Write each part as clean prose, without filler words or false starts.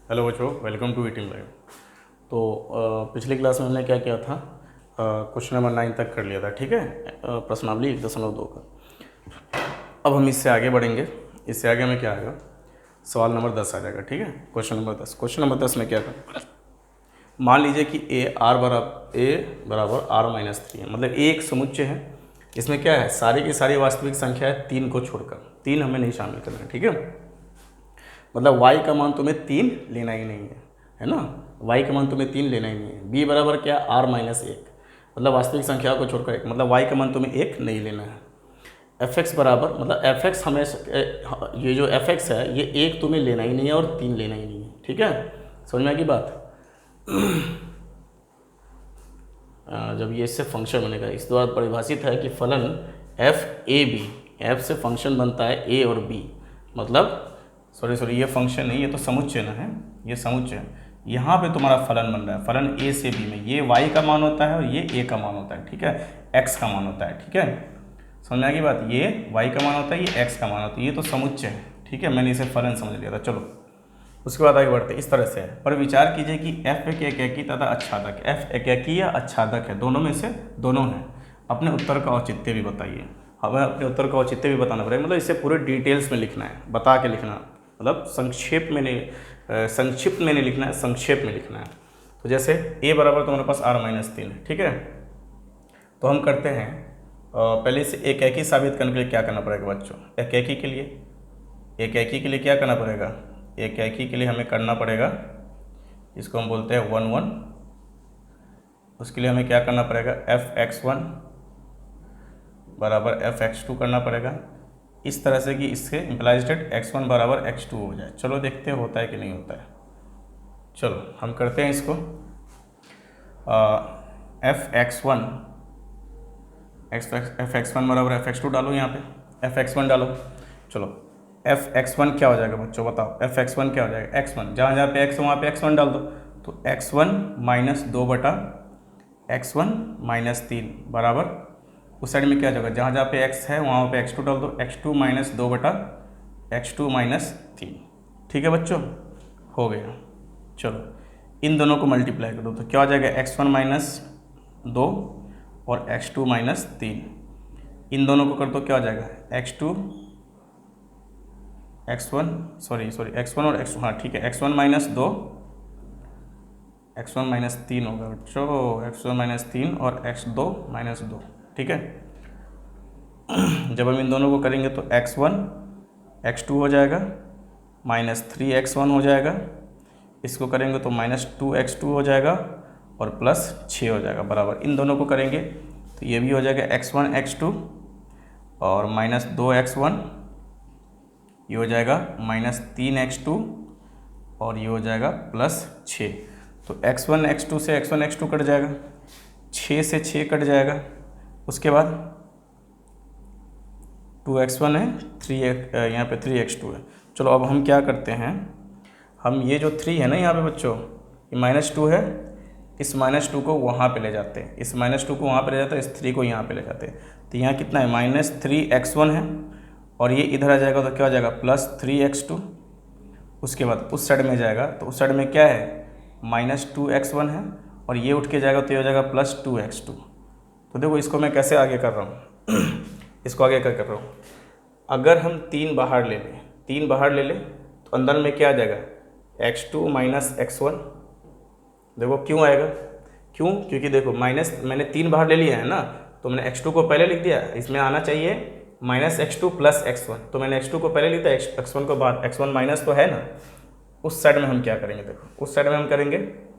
Hello बच्चों, welcome to eating live. तो पिछली क्लास में हमने क्या किया था, क्वेश्चन नंबर 9 तक कर लिया था। ठीक है, प्रश्नावली 1.2 का। अब हम इससे आगे बढ़ेंगे। इससे आगे हमें क्या आएगा, सवाल नंबर 10 आ जाएगा। ठीक है, क्वेश्चन नंबर 10। क्वेश्चन नंबर 10 में क्या कर, मान लीजिए कि ए बराबर आर माइनस 3 है। मतलब ए एक समुच्चय है। इसमें क्या है, सारी की सारी वास्तविक संख्या है 3 को छोड़कर। 3 हमें नहीं शामिल करना है। ठीक है, मतलब y का मान तुम्हें 3 लेना ही नहीं है ना। y का मान तुम्हें 3 लेना ही नहीं है। b बराबर क्या, r माइनस 1, मतलब वास्तविक संख्या को छोड़कर 1, मतलब y का मान तुम्हें 1 नहीं लेना है। fx बराबर, मतलब fx हमें, ये जो fx है ये 1 तुम्हें लेना ही नहीं है और 3 लेना ही नहीं है। ठीक है, समझ में आ गई बात। जब ये इससे फंक्शन बनेगा, इस द्वारा परिभाषित है कि फलन एफ ए बी, एफ से फंक्शन बनता है ए और बी, मतलब सॉरी ये फंक्शन नहीं, ये तो समुच्चय ना है, ये समुच्चय है। यहाँ पे तुम्हारा फलन बन रहा है, फलन ए से बी में ये y का मान होता है और ये a का मान होता है। ठीक है, x का मान होता है। ठीक है, समझ में आ गई बात। ये y का मान होता है, ये x का मान होता है, ये तो समुच्चय है। ठीक है, मैंने इसे फलन समझ लिया था। चलो उसके बाद आगे बढ़ते, इस तरह से है। पर विचार कीजिए कि f एक एकैकी तथा आच्छादक, f एकैकी या आच्छादक है, दोनों में से दोनों है। अपने उत्तर का औचित्य भी बताइए। हमें अपने उत्तर का औचित्य भी बताना पड़ेगा, मतलब इसे पूरे डिटेल्स में लिखना है, बता के लिखना, मतलब संक्षेप में नहीं, संक्षिप्त में नहीं लिखना है, संक्षेप में लिखना है। तो जैसे a बराबर तुम्हारे पास r माइनस 3 है। ठीक है, तो हम करते हैं, पहले से एकैकी साबित करने के लिए क्या करना पड़ेगा बच्चों। एकैकी के लिए क्या करना पड़ेगा, एकैकी के लिए हमें करना पड़ेगा, इसको हम बोलते हैं 1 1। उसके लिए हमें क्या करना पड़ेगा, f(x1) बराबर f(x2) करना पड़ेगा, इस तरह से कि इससे इम्प्लाइज डेट x1 बराबर x2 हो जाए। चलो देखते हैं होता है कि नहीं होता है। चलो हम करते हैं इसको, f(x1) बराबर f(x2) डालो, यहाँ पे f(x1) डालो। चलो f(x1) क्या हो जाएगा बच्चों, बताओ f(x1) क्या हो जाएगा। x1 जहाँ जहाँ पे x है वहाँ पे x1 डाल दो, तो x1 माइनस 2 बटा x1 माइनस 3 बराबर, उस साइड में क्या जाएगा, जहाँ जहाँ पे x है वहाँ पे x2 डाल दो, x2 माइनस 2 बटा x2 माइनस 3। ठीक है बच्चों, हो गया। चलो इन दोनों को मल्टीप्लाई कर दो, तो क्या हो जाएगा, x1 माइनस 2 और x2 माइनस 3। इन दोनों को कर दो, क्या हो जाएगा, x1 और x2, हाँ ठीक है, x1 माइनस 2, x1 माइनस 3 होगा बच्चों, x1 माइनस 3 और x2 माइनस 2। ठीक है, जब हम इन दोनों को करेंगे तो x1 x2 हो जाएगा, माइनस 3x1 हो जाएगा, इसको करेंगे तो माइनस 2x2 हो जाएगा और प्लस 6 हो जाएगा बराबर। इन दोनों को करेंगे तो ये भी हो जाएगा x1 x2 और माइनस 2x1, ये हो जाएगा माइनस 3x2 और ये हो जाएगा प्लस 6। तो x1 x2 से x1 x2 कट जाएगा, 6 से 6 कट जाएगा, उसके बाद 2x1 है, 3 यहाँ पे 3x2 है। चलो अब हम क्या करते हैं, हम ये जो 3 है ना यहाँ पे बच्चों, ये -2 है, इस -2 को वहाँ पे ले जाते हैं, इस -2 को वहाँ पे ले जाते हैं, इस 3 को यहाँ पे ले जाते हैं। तो यहाँ कितना है, -3x1 है, और ये इधर आ जाएगा तो क्या हो जाएगा, +3x2। उसके बाद उस साइड में जाएगा तो उस साइड में क्या है, -2x1 है, और ये उठ के जाएगा तो ये हो जाएगा +2x2। तो देखो इसको मैं कैसे आगे कर रहा हूँ इसको आगे क्या कर रहा हूँ, अगर हम 3 बाहर ले लें, 3 बाहर ले लें तो अंदर में क्या आ जाएगा, x2 माइनस x1। देखो क्यों आएगा, क्यों, क्योंकि देखो माइनस, मैंने 3 बाहर ले लिया है ना, तो मैंने x2 को पहले लिख दिया, इसमें आना चाहिए -x2 प्लस x1, तो मैंने x2 को पहले लिखा, x1 को बाद, x1 माइनस तो है ना। उस साइड में हम क्या करेंगे, देखो उस साइड में हम करेंगे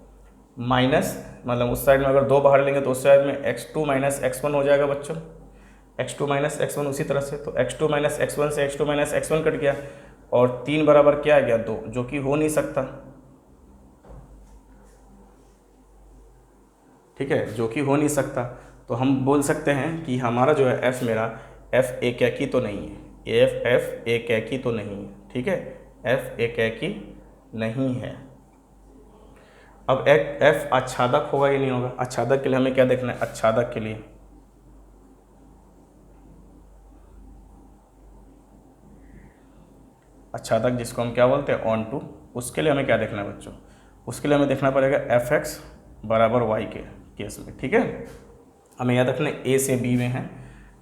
माइनस, मतलब उस साइड में अगर 2 बाहर लेंगे तो उस साइड में x2 माइनस x1 हो जाएगा बच्चों, x2 माइनस x1 उसी तरह से। तो x2 माइनस x1 से x2 माइनस x1 कट गया, और 3 बराबर क्या आ गया, 2, जो कि हो नहीं सकता। ठीक है, जो कि हो नहीं सकता, तो हम बोल सकते हैं कि हमारा जो है f, मेरा f एकैकी तो नहीं है, f एकैकी तो नहीं है। ठीक है, f एकैकी नहीं है। अब f आच्छादक होगा या नहीं होगा, आच्छादक के लिए हमें क्या देखना है, आच्छादक के लिए अच्छादक जिसको हम क्या बोलते हैं ऑन टू, उसके लिए हमें क्या देखना है बच्चों, उसके लिए हमें देखना पड़ेगा एफ एक्स बराबर वाई के केस में। ठीक है, हमें याद रखना ए से बी में है।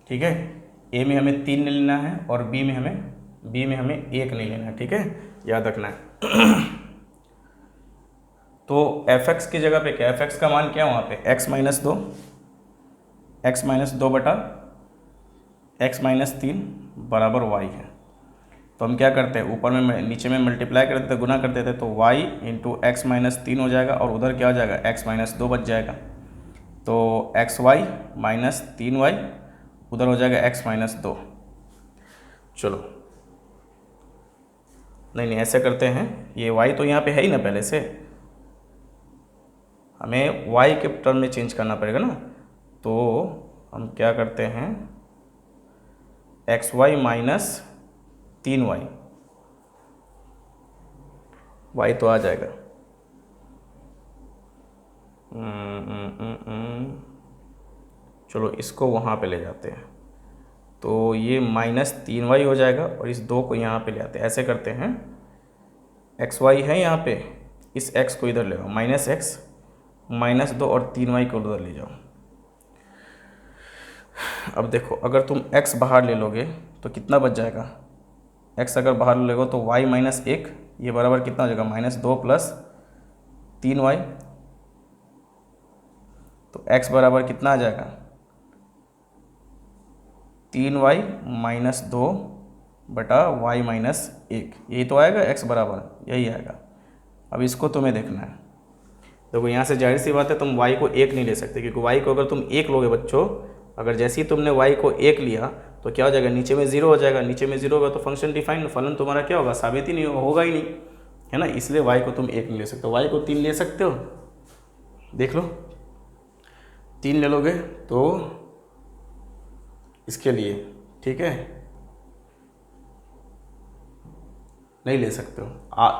ठीक है, ए में हमें 3 नहीं लेना है और बी में हमें 1 नहीं लेना है। ठीक है, याद रखना है। तो एफ एक्स की जगह पे क्या, एफ एक्स का मान क्या है वहाँ पे x माइनस दो बटा x माइनस 3 बराबर y है। तो हम क्या करते हैं, ऊपर में नीचे में मल्टीप्लाई कर देते, गुना कर देते, तो y इंटू एक्स माइनस 3 हो जाएगा और उधर क्या हो जाएगा, x माइनस 2 बच जाएगा। तो एक्स वाई माइनस 3y उधर हो जाएगा x माइनस 2। चलो नहीं ऐसे करते हैं, ये y तो यहाँ पे है ही ना पहले से, हमें y के टर्म में चेंज करना पड़ेगा ना। तो हम क्या करते हैं, x Y minus 3y, y तो आ जाएगा चलो इसको वहाँ पे ले जाते हैं, तो ये माइनस 3y हो जाएगा और इस 2 को यहाँ पे ले आते हैं। ऐसे करते हैं, एक्स वाई है यहाँ पे, इस x को इधर ले आओ, माइनस एक्स माइनस 2 और 3y को उधर ले जाओ। अब देखो, अगर तुम x बाहर ले लोगे तो कितना बच जाएगा, x अगर बाहर ले लोगे तो y माइनस 1, ये बराबर कितना हो जाएगा, माइनस 2 प्लस 3y। तो x बराबर कितना आ जाएगा, 3y माइनस 2 बटा y माइनस 1, यही तो आएगा x बराबर, यही आएगा। अब इसको तुम्हें देखना है। देखो यहाँ से जाहिर सी बात है, तुम y को 1 नहीं ले सकते, क्योंकि y को अगर तुम 1 लोगे बच्चों, अगर जैसे ही तुमने y को 1 लिया तो क्या हो जाएगा, नीचे में 0 हो जाएगा, नीचे में 0 होगा तो फंक्शन डिफाइन, फलन तुम्हारा क्या होगा, साबित ही नहीं होगा ही नहीं, है ना। इसलिए y को तुम 1 नहीं ले सकते, y को 3 ले सकते हो, देख लो 3 ले लोगे तो इसके लिए, ठीक है, नहीं ले सकते हो,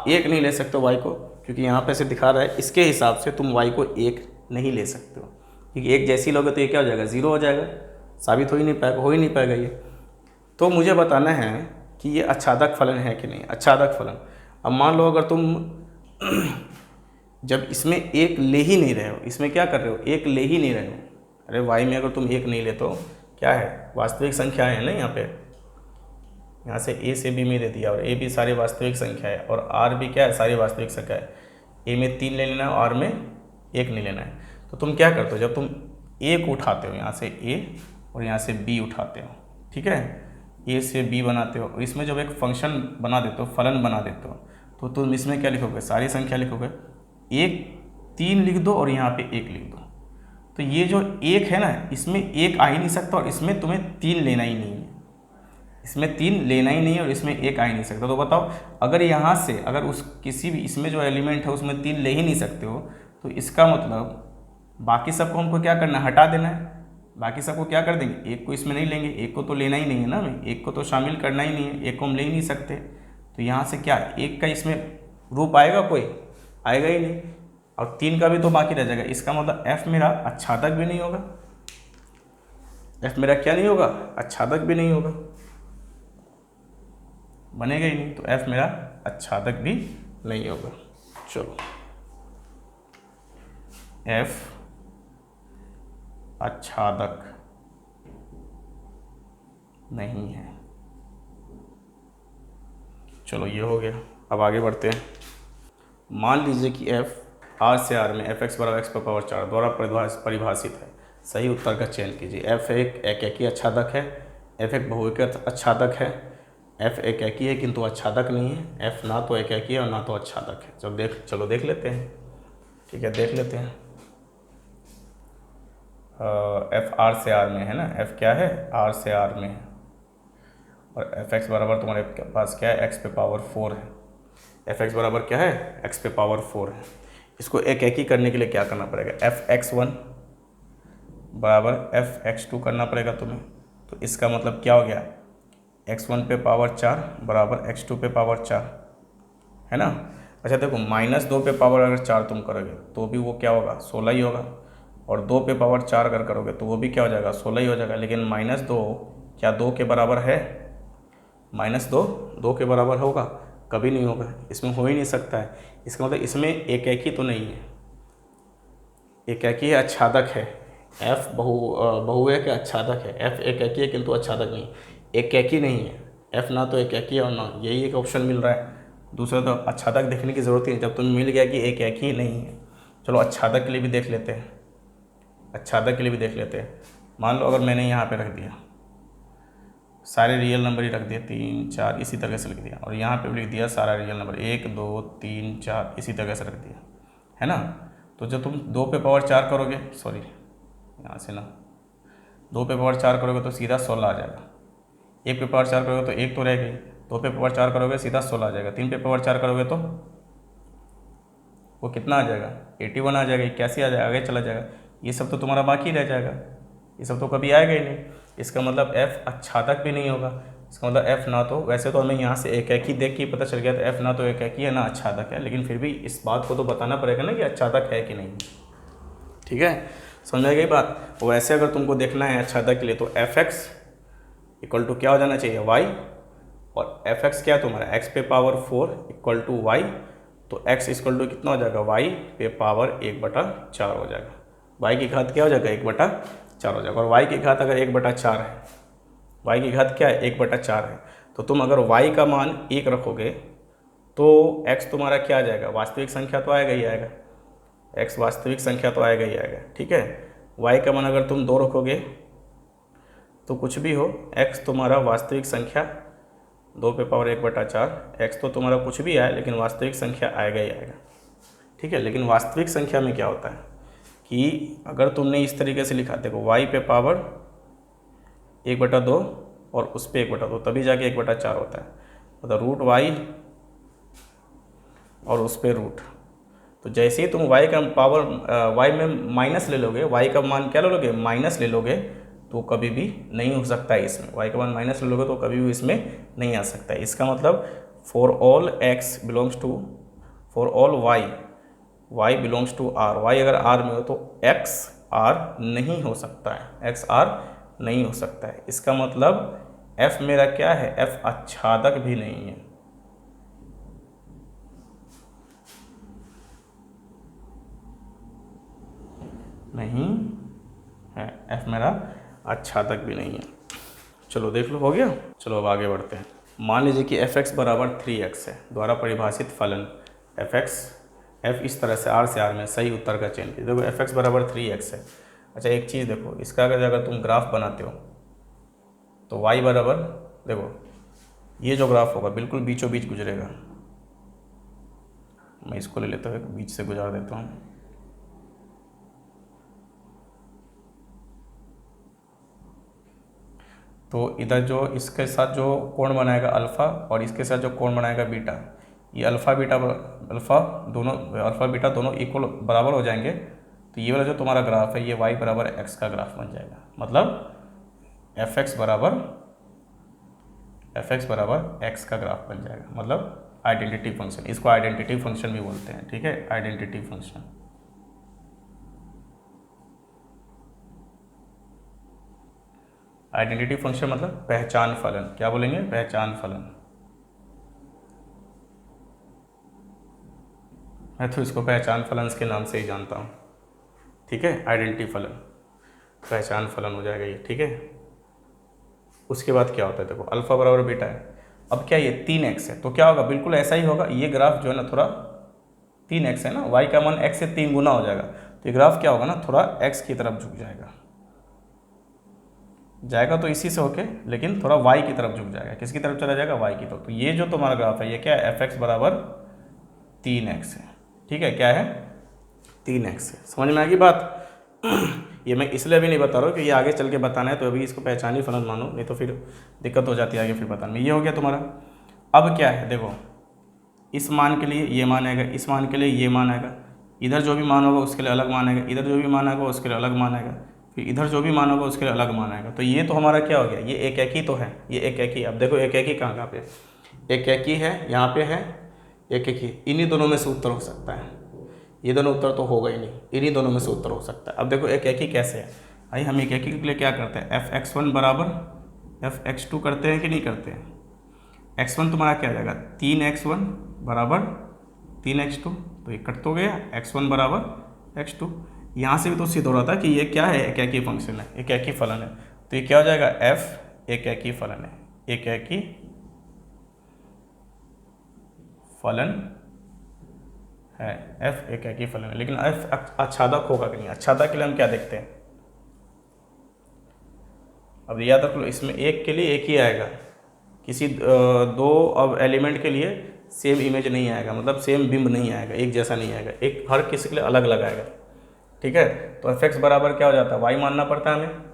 1 नहीं ले सकते हो y को, क्योंकि यहाँ पे से दिखा रहा है इसके हिसाब से तुम y को 1 नहीं ले सकते हो, क्योंकि 1 जैसी लोगे तो ये क्या हो जाएगा, 0 हो जाएगा, साबित हो ही नहीं पाएगा ये। तो मुझे बताना है कि ये अच्छादक फलन है कि नहीं, अच्छादक फलन। अब मान लो अगर तुम जब इसमें 1 ले ही नहीं रहे हो, इसमें क्या कर रहे हो, 1 ले ही नहीं रहे हो, अरे y में अगर तुम 1 नहीं ले तो क्या है, वास्तविक संख्या है ना, यहाँ से a से b में दे दिया, और a भी सारी वास्तविक संख्या है और r भी क्या है, सारी वास्तविक संख्या है। a में 3 ले लेना है और r में 1 नहीं लेना है। तो तुम क्या करते हो, जब तुम a को उठाते हो, यहाँ से a और यहाँ से b उठाते हो, ठीक है, a से b बनाते हो, और इसमें जब एक फंक्शन बना देते हो, फलन बना देते हो, तो तुम इसमें क्या लिखोगे, सारी संख्या लिखोगे, 3 लिख दो और यहाँ पे 1 लिख दो। तो ये जो 1 है ना, इसमें 1 आ ही नहीं सकता और इसमें तुम्हें 3 लेना ही नहीं है, इसमें 3 लेना ही नहीं है और इसमें 1 आ ही नहीं सकता। तो बताओ, अगर यहाँ से अगर उस किसी भी इसमें जो एलिमेंट है उसमें 3 ले ही नहीं सकते हो, तो इसका मतलब बाकी सबको हमको क्या करना है, हटा देना है। बाकी सबको क्या कर देंगे, 1 को इसमें नहीं लेंगे, 1 को तो लेना ही नहीं है ना, हमें 1 को तो शामिल करना ही नहीं है, 1 को हम ले ही नहीं सकते। तो यहाँ से क्या 1 का इसमें रूप आएगा, कोई आएगा ही नहीं, और 3 का भी तो बाकी रह जाएगा। इसका मतलब f मेरा अच्छादक भी नहीं होगा, f मेरा क्या नहीं होगा, अच्छादक भी नहीं होगा, बनेगा ही नहीं, तो f मेरा अच्छादक भी नहीं होगा। चलो, f अच्छादक नहीं है। चलो ये हो गया। अब आगे बढ़ते हैं। मान लीजिए कि f r से r में f x बराबर x पर पावर 4 द्वारा परिभाषित है। सही उत्तर का चयन कीजिए। f एक एकैकी अच्छादक है, f एक बहुएक अच्छादक है, f एकैकी है किंतु अच्छादक नहीं है, f ना तो एकैकी है और ना तो अच्छादक है। चलो देख लेते हैं, ठीक है, देख लेते हैं। f r से r में है ना, f क्या है, r से r में है, और f x बराबर तुम्हारे पास क्या है, x पे पावर 4 है। f x बराबर क्या है, x पे पावर 4 है। इसको एकैकी करने के लिए क्या करना पड़ेगा, f x1 बराबर f x2 करना पड़ेगा तुम्हें। तो इसका मतलब क्या हो गया, x1 पे पावर 4 बराबर x2 पे पावर 4, है ना। अच्छा देखो, -2 पे पावर अगर 4 तुम करोगे तो भी वो क्या होगा, 16 ही होगा, और 2 पे पावर 4 अगर करोगे तो वो भी क्या हो जाएगा, 16 ही हो जाएगा। लेकिन -2 क्या 2 के बराबर है, -2 2 के बराबर होगा। कभी नहीं होगा, इसमें हो ही नहीं सकता है। इसका मतलब इसमें एकाकी तो नहीं है, एकाकी है, आच्छादक है। एफ बहु है कि आच्छादक है? एफ एकाकी है किंतु आच्छादक नहीं, एकाकी नहीं है। एफ ना तो एकाकी है और ना, यही एक ऑप्शन मिल रहा है। दूसरा तो आच्छादक देखने की ज़रूरत ही नहीं, जब तुम्हें मिल गया कि एकाकी नहीं है। चलो आच्छादक के लिए भी देख लेते हैं, आच्छादक के लिए भी देख लेते हैं। मान लो अगर मैंने यहाँ पे रख दिया, सारे रियल नंबर ही रख दिए, 3 4 इसी तरह से लिख दिया, और यहाँ पे भी लिख दिया सारा रियल नंबर 1 2 3 4 इसी तरह से रख दिया, है ना। तो जब तुम 2 पे पावर 4 करोगे, सॉरी यहाँ से ना, 2 पे पावर 4 करोगे तो सीधा 16 आ जाएगा। 1 पे पावर 4 करोगे तो 1 तो रह गई, 2 पे पावर 4 करोगे सीधा 16 आ जाएगा, 3 पे पावर 4 करोगे तो वो कितना आ जाएगा, 81 आ जाएगा, 81 आ जाएगा, आगे चला जाएगा। ये सब तो तुम्हारा बाकी रह जाएगा, ये सब तो कभी आएगा ही नहीं। इसका मतलब f आच्छादक भी नहीं होगा। इसका मतलब f ना तो, वैसे तो हमें यहाँ से एकाकी देख के पता चल गया था f ना तो एकाकी है ना आच्छादक है, लेकिन फिर भी इस बात को तो बताना पड़ेगा ना कि आच्छादक है कि नहीं। ठीक है, समझ में गई बात। वैसे अगर तुमको देखना है आच्छादक के लिए तो fx इक्वल टू क्या हो जाना चाहिए, y, और fx क्या है तुम्हारा, x पे पावर 4 इक्वल टू y, तो x इक्वल टू कितना हो जाएगा, y पे पावर 1/4 हो जाएगा। y की घात क्या हो जाएगा, 1/4 हो जाएगा। और y की घात अगर 1/4 है, y की घात क्या है, 1/4 है, तो तुम अगर y का मान 1 रखोगे तो x तुम्हारा क्या आ जाएगा, वास्तविक संख्या तो आएगा ही आएगा, x वास्तविक संख्या तो आएगा ही आएगा। ठीक है, y का मान अगर तुम 2 रखोगे तो कुछ भी हो, x तुम्हारा वास्तविक संख्या 2 पे पावर 1/4, x तो तुम्हारा कुछ भी आए लेकिन वास्तविक संख्या आएगा ही आएगा। ठीक है, लेकिन वास्तविक संख्या में क्या होता है कि अगर तुमने इस तरीके से लिखा, देखो y पे पावर 1/2 और उस पर 1/2, तभी जाके 1/4 होता है, मतलब रूट y और उस पर रूट। तो जैसे ही तुम y का पावर y में माइनस ले लोगे, y का मान क्या ले लोगे, माइनस ले लोगे, तो कभी भी नहीं हो सकता है इसमें। y का मान माइनस ले लोगे तो कभी भी इसमें नहीं आ सकता है। इसका मतलब for all x belongs to, for all y belongs to r, y अगर r में हो तो x r नहीं हो सकता है, x r नहीं हो सकता है। इसका मतलब f मेरा क्या है, f आच्छादक भी नहीं है। नहीं है, f मेरा आच्छादक भी नहीं है। चलो देख लो, हो गया। चलो अब आगे बढ़ते हैं। मान लीजिए कि fx बराबर 3x है, द्वारा परिभाषित फलन fx, f इस तरह से r से r में सही उत्तर का चयन कीजिए। देखो fx बराबर 3x है। अच्छा एक चीज़ देखो, इसका अगर तुम ग्राफ बनाते हो तो y बराबर, देखो ये जो ग्राफ होगा बिल्कुल बीचों बीच गुजरेगा। मैं इसको ले लेता हूँ, बीच से गुजार देता हूँ। तो इधर जो इसके साथ जो कोण बनाएगा अल्फ़ा और इसके साथ जो कोण बनाएगा बीटा, ये अल्फ़ा बीटा दोनों इक्वल बराबर हो जाएंगे। तो ये वाला जो तुम्हारा ग्राफ है ये y बराबर x का ग्राफ बन जाएगा। मतलब fx बराबर x का ग्राफ बन जाएगा, मतलब आइडेंटिटी फंक्शन। इसको आइडेंटिटी फंक्शन भी बोलते हैं। ठीक है, आइडेंटिटी फंक्शन। आइडेंटिटी फंक्शन मतलब पहचान फलन। क्या बोलेंगे, पहचान फलन। मैं तो इसको पहचान फलन के नाम से ही जानता हूँ। ठीक है, आइडेंटिटी फलन, पहचान फलन हो जाएगा ये। ठीक है, उसके बाद क्या होता है, देखो अल्फ़ा बराबर बीटा है। अब क्या ये 3x है तो क्या होगा, बिल्कुल ऐसा ही होगा। ये ग्राफ जो है ना थोड़ा 3x है ना, y का मान x से 3 गुना हो जाएगा, तो ये ग्राफ क्या होगा ना, थोड़ा x की तरफ झुक जाएगा तो इसी से होके, लेकिन थोड़ा y की तरफ झुक जाएगा। किसकी तरफ चला जाएगा, y की तरफ। तो ये जो तुम्हारा ग्राफ है ये क्या है, fx बराबर 3x है। ठीक है, क्या है, 3x है। समझ में आएगी बात। ये मैं इसलिए भी नहीं बता रहा हूँ कि ये आगे चल के बताना है, तो अभी इसको पहचानी फलन मानो, नहीं तो फिर दिक्कत हो जाती है आगे फिर बताने में। ये हो गया तुम्हारा। अब क्या है, देखो इस मान के लिए ये मान आएगा, इस मान के लिए ये मान आएगा, इधर जो भी मान होगा उसके लिए अलग मान आएगा, इधर जो भी मान आएगा उसके लिए अलग मान आएगा, फिर इधर जो भी मान होगा उसके लिए अलग मान आएगा। तो ये तो हमारा क्या हो गया, ये एकाकी तो है, ये एकाकी। अब देखो एकाकी कहाँ पे, एकाकी है, यहाँ पे है एकाकी। इन्हीं दोनों में से उत्तर हो सकता है, ये दोनों उत्तर तो होगा ही नहीं, इन्हीं दोनों में से उत्तर हो सकता है। अब देखो एकाकी कैसे है, भाई हम एकाकी के लिए क्या करते हैं, fx1 बराबर fx2 करते हैं कि नहीं करते हैं। x1 तुम्हारा क्या आ जाएगा 3x1 बराबर 3x2, तो ये कट तो गया, x1 बराबर x2। यहाँ से भी तो सिद्ध हो रहा था कि ये क्या है, एकैकी फंक्शन है, एकैकी फलन है। तो ये क्या हो जाएगा, f एकैकी फलन है, एकैकी फलन है, f एकैकी फलन है। लेकिन f आच्छादक होगा कि नहीं, आच्छादक के लिए हम क्या देखते हैं, अब याद रख लो इसमें एक के लिए एक ही आएगा, किसी दो अब एलिमेंट के लिए सेम इमेज नहीं आएगा, मतलब सेम बिंब नहीं आएगा, एक जैसा नहीं आएगा, एक हर किसी के लिए अलग अलग आएगा। ठीक है, तो एफ एक्स बराबर क्या हो जाता है, वाई मानना पड़ता है हमें।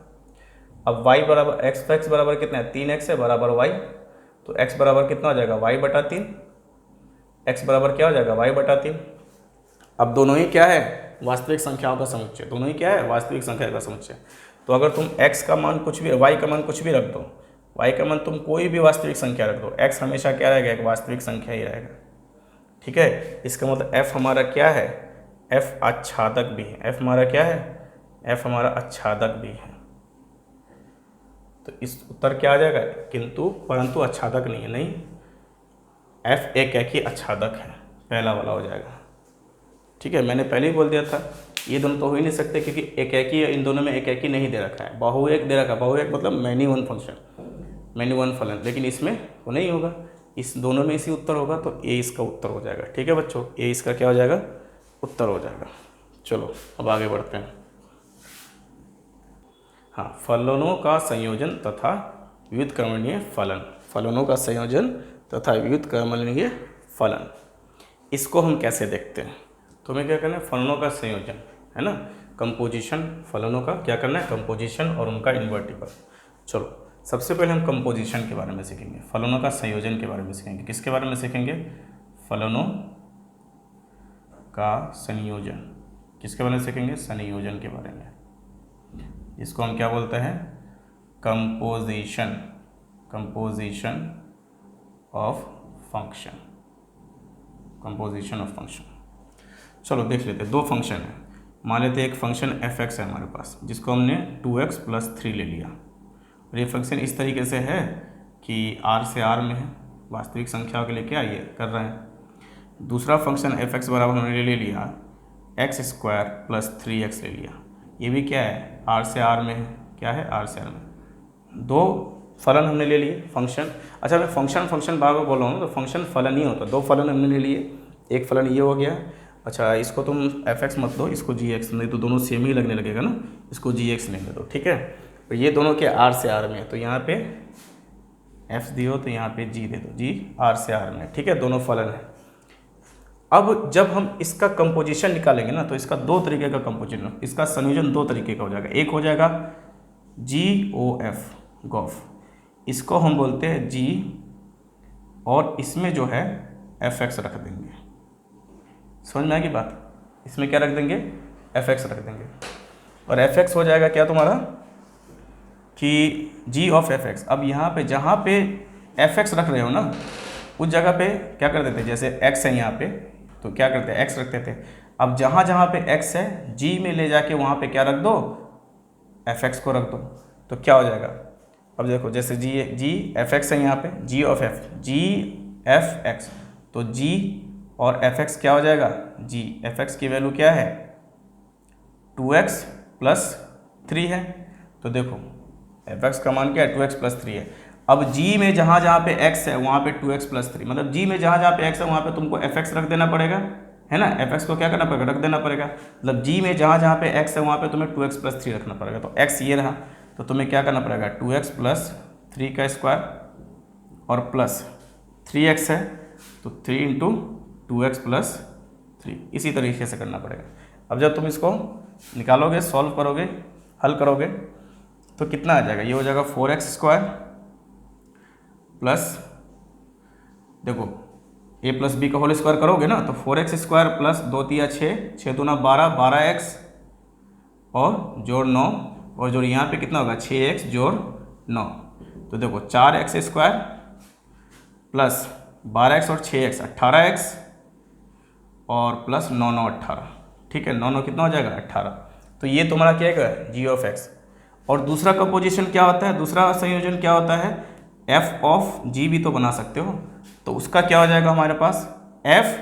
अब वाई बराबर एक्स बराबर कितना है 3x है बराबर वाई, तो x बराबर कितना हो जाएगा y बटा 3, x बराबर क्या हो जाएगा y बटा 3। अब दोनों ही क्या है, वास्तविक संख्याओं का समुच्चय, दोनों ही क्या है, वास्तविक संख्या का समुच्चय। तो अगर तुम x का मान कुछ भी, y का मान कुछ भी रख दो, y का मान तुम कोई भी वास्तविक संख्या रख दो, x हमेशा क्या रहेगा, एक वास्तविक संख्या ही रहेगा। ठीक है, इसका मतलब f हमारा क्या है, f आच्छादक भी है, f हमारा क्या है, f हमारा आच्छादक भी है। तो इस उत्तर क्या आ जाएगा, किंतु परंतु आच्छादक नहीं है, नहीं, f एकैकी आच्छादक है, पहला वाला हो जाएगा। ठीक है, मैंने पहले ही बोल दिया था ये दोनों तो हो ही नहीं सकते, क्योंकि एकैकी इन दोनों में एकैकी नहीं दे रखा है, बहुएक दे रखा है, बहुएक मतलब many one function, many one फलन, लेकिन इसमें वो नहीं होगा, इस दोनों में इसी उत्तर होगा, तो ए इसका उत्तर हो जाएगा। ठीक है बच्चों, ए इसका क्या हो जाएगा, उत्तर हो जाएगा। चलो अब आगे बढ़ते हैं। हाँ, फलनों का संयोजन तथा व्युत्क्रमणीय फलन, फलनों का संयोजन तथा व्युत्क्रमणीय फलन, इसको हम कैसे देखते हैं, तो हमें क्या करना है, फलनों का संयोजन है ना, कंपोजिशन, फलनों का क्या करना है, कंपोजिशन और उनका इन्वर्टिबल। चलो सबसे पहले हम कंपोजिशन के बारे में सीखेंगे, फलनों का संयोजन के बारे में सीखेंगे। किसके बारे में सीखेंगे, फलनों का संयोजन, किसके बारे में सीखेंगे, संयोजन के बारे में, इसको हम क्या बोलते हैं, composition, composition of function, composition of function. चलो देख लेते हैं, दो फंक्शन है, मान लेते हैं एक फंक्शन एफ एक्स है हमारे पास, जिसको हमने 2x + 3 ले लिया, और ये फंक्शन इस तरीके से है कि r से r में है, वास्तविक संख्याओं के लिए क्या ये कर रहे हैं। दूसरा फंक्शन एफ एक्स बराबर हमने ले लिया x² + 3x ले लिया, ये भी क्या है, r से r में है, क्या है, r से r में। दो फलन हमने ले लिए, फंक्शन, अच्छा मैं फंक्शन बार बार बोल रहा हूँ, तो फंक्शन फलन ही होता, दो फलन हमने ले लिए, एक फलन ये हो गया, अच्छा इसको तुम f(x) मत दो, इसको g(x), नहीं तो दोनों सेम ही लगने लगेगा ना, इसको g(x) लेने दो। ठीक है, तो ये दोनों के r से r में है, तो यहाँ पे f दियो तो यहाँ पे g दे दो, g r से r में, ठीक है, दोनों फलन है। अब जब हम इसका कंपोजिशन निकालेंगे ना, तो इसका दो तरीके का कंपोजिशन, इसका संयोजन दो तरीके का हो जाएगा, एक हो जाएगा GOF, गॉफ, इसको हम बोलते हैं g, और इसमें जो है f(x) रख देंगे, समझ में आएगी बात, इसमें क्या रख देंगे, f(x) रख देंगे, और f(x) हो जाएगा क्या तुम्हारा कि g ऑफ f(x). अब यहाँ पे जहाँ पे f(x) रख रहे हो ना, उस जगह पे क्या कर देते, जैसे x है यहाँ पे, तो क्या करते हैं, x रखते थे। अब जहाँ जहाँ पे x है, g में ले जाके वहाँ पे क्या रख दो, f(x) को रख दो, तो क्या हो जाएगा। अब देखो जैसे g f(x) है यहाँ पे, g ऑफ f(x), तो g और f(x) क्या हो जाएगा, g f(x) की वैल्यू क्या है, 2x + 3 है, तो देखो f(x) का मान क्या है, 2x + 3 है। अब g में जहाँ जहाँ पे x है वहाँ पे 2x + 3, मतलब g में जहाँ जहाँ पे x है वहाँ पे तुमको f(x) रख देना पड़ेगा, है ना, f(x) को क्या करना पड़ेगा, रख देना पड़ेगा, मतलब g में जहाँ जहाँ पे x है वहाँ पे तुम्हें 2x + 3 रखना पड़ेगा। तो x ये रहा, तो तुम्हें क्या करना पड़ेगा, 2x + 3 का स्क्वायर और प्लस 3x है, तो 3 × 2x + 3, इसी तरीके से करना पड़ेगा। अब जब तुम इसको निकालोगे, सॉल्व करोगे, हल करोगे, तो कितना आ जाएगा, ये हो जाएगा 4x² प्लस, देखो a + b का होल स्क्वायर करोगे ना, तो 4x² प्लस 2 × 3 = 6, 6 × 2 = 12, 12x और जोड़ 9, और जोड़ यहाँ पे कितना होगा, 6x जोड़ 9, तो देखो 4x² प्लस 12x और 6x 18x और प्लस 9 9 18, ठीक है, 9 9 कितना हो जाएगा, 18। तो ये तुम्हारा क्या है, g ऑफ x। और दूसरा कंपोजिशन क्या होता है, दूसरा संयोजन क्या होता है, एफ ऑफ जी भी तो बना सकते हो, तो उसका क्या हो जाएगा हमारे पास, एफ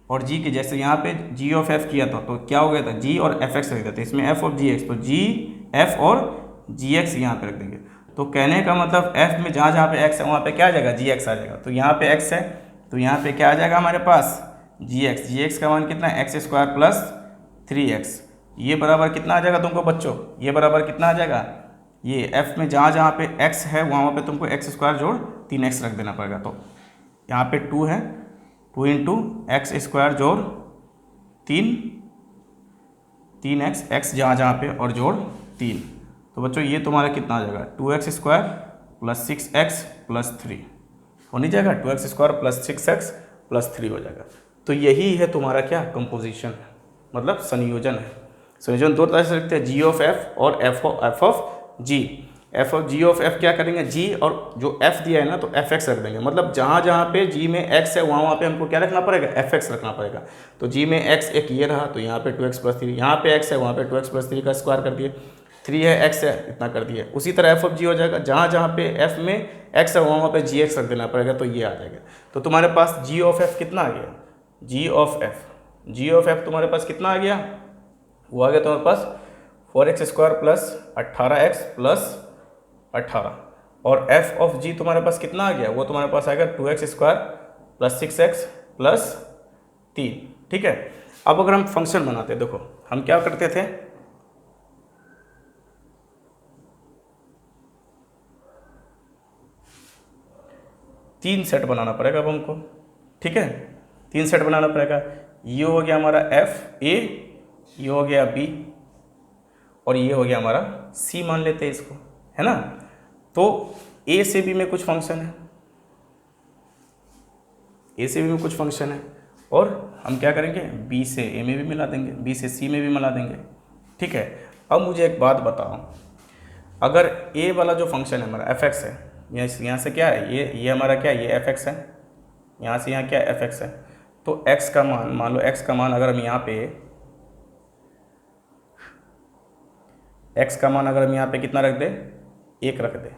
और जी के जैसे यहाँ पे जी ऑफ एफ किया था तो क्या हो गया था, जी और एफ एक्स रख देते, इसमें एफ ऑफ जी एक्स, तो जी एफ और जी एक्स यहाँ पे रख देंगे। तो कहने का मतलब एफ में जहाँ जहाँ पे एक्स है वहाँ पे क्या आ जाएगा, जी एक्स आ जाएगा। तो यहाँ पे एक्स है तो यहाँ पे क्या आ जाएगा हमारे पास, जी एक्स का मान कितना है, एक्स स्क्वायर प्लस 3x, ये बराबर कितना आ जाएगा तुमको बच्चों, ये बराबर कितना आ जाएगा, ये एफ में जहाँ जहाँ पे x है वहाँ पे तुमको एक्स स्क्वायर जोड़ 3x रख देना पड़ेगा। तो यहाँ पे 2 है, 2 इंटू एक्स स्क्वायर जोड़ 3x, x जहाँ जहाँ पे और जोड़ 3, तो बच्चों ये तुम्हारा कितना आ जाएगा, 2x square plus 6x plus 3 हो नहीं जाएगा, 2x square plus 6x plus 3 हो जाएगा। तो यही है तुम्हारा क्या, कंपोजिशन है, मतलब संयोजन है। संयोजन दो तरह से रखते हैं, जी ऑफ एफ और F of G. F of G of F क्या करेंगे, जी और जो एफ दिया है ना तो एफ एक्स रख देंगे, मतलब जहाँ जहाँ पे जी में एक्स है वहाँ वहाँ पे हमको क्या रखना पड़ेगा, एफ एक्स रखना पड़ेगा। तो जी में एक्स एक ये रहा तो यहाँ पे 2x प्लस 3, यहाँ पे एक्स है वहाँ पे 2x प्लस 3 का स्क्वायर कर दिए, 3 है एक्स है इतना कर दिए। उसी तरह एफ ऑफ जी हो जाएगा, जहाँ जहाँ पे एफ में एक्स है वहाँ वहाँ पे जी एक्स रख देना पड़ेगा, तो ये आ जाएगा। तो तुम्हारे पास जी ऑफ एफ कितना आ गया, जी ऑफ एफ तुम्हारे पास कितना आ गया, वो आ गया तुम्हारे पास 4x square plus 18x plus 18, और एफ ऑफ जी तुम्हारे पास कितना आ गया, वो तुम्हारे पास आएगा 2x square plus 6x plus 3। ठीक है, अब अगर हम फंक्शन बनाते हैं, देखो हम क्या करते थे, तीन सेट बनाना पड़ेगा अब हमको। ठीक है, 3 सेट बनाना पड़ेगा। ये हो गया हमारा एफ ए, ये हो गया बी और ये हो गया हमारा सी, मान लेते हैं इसको, है ना। तो ए से बी में कुछ फंक्शन है, ए से बी में कुछ फंक्शन है, और हम क्या करेंगे, बी से ए में भी मिला देंगे, बी से सी में भी मिला देंगे। ठीक है, अब मुझे एक बात बताओ, अगर ए वाला जो फंक्शन है हमारा एफ एक्स है, यहाँ से क्या है, ये हमारा क्या है, ये एफ एक्स है, यहाँ से यहाँ क्या है, एफ एक्स है। तो एक्स का मान, मान लो एक्स का मान अगर हम यहाँ पे, एक्स का मान अगर हम यहाँ पे कितना रख दे, 1 रख दे,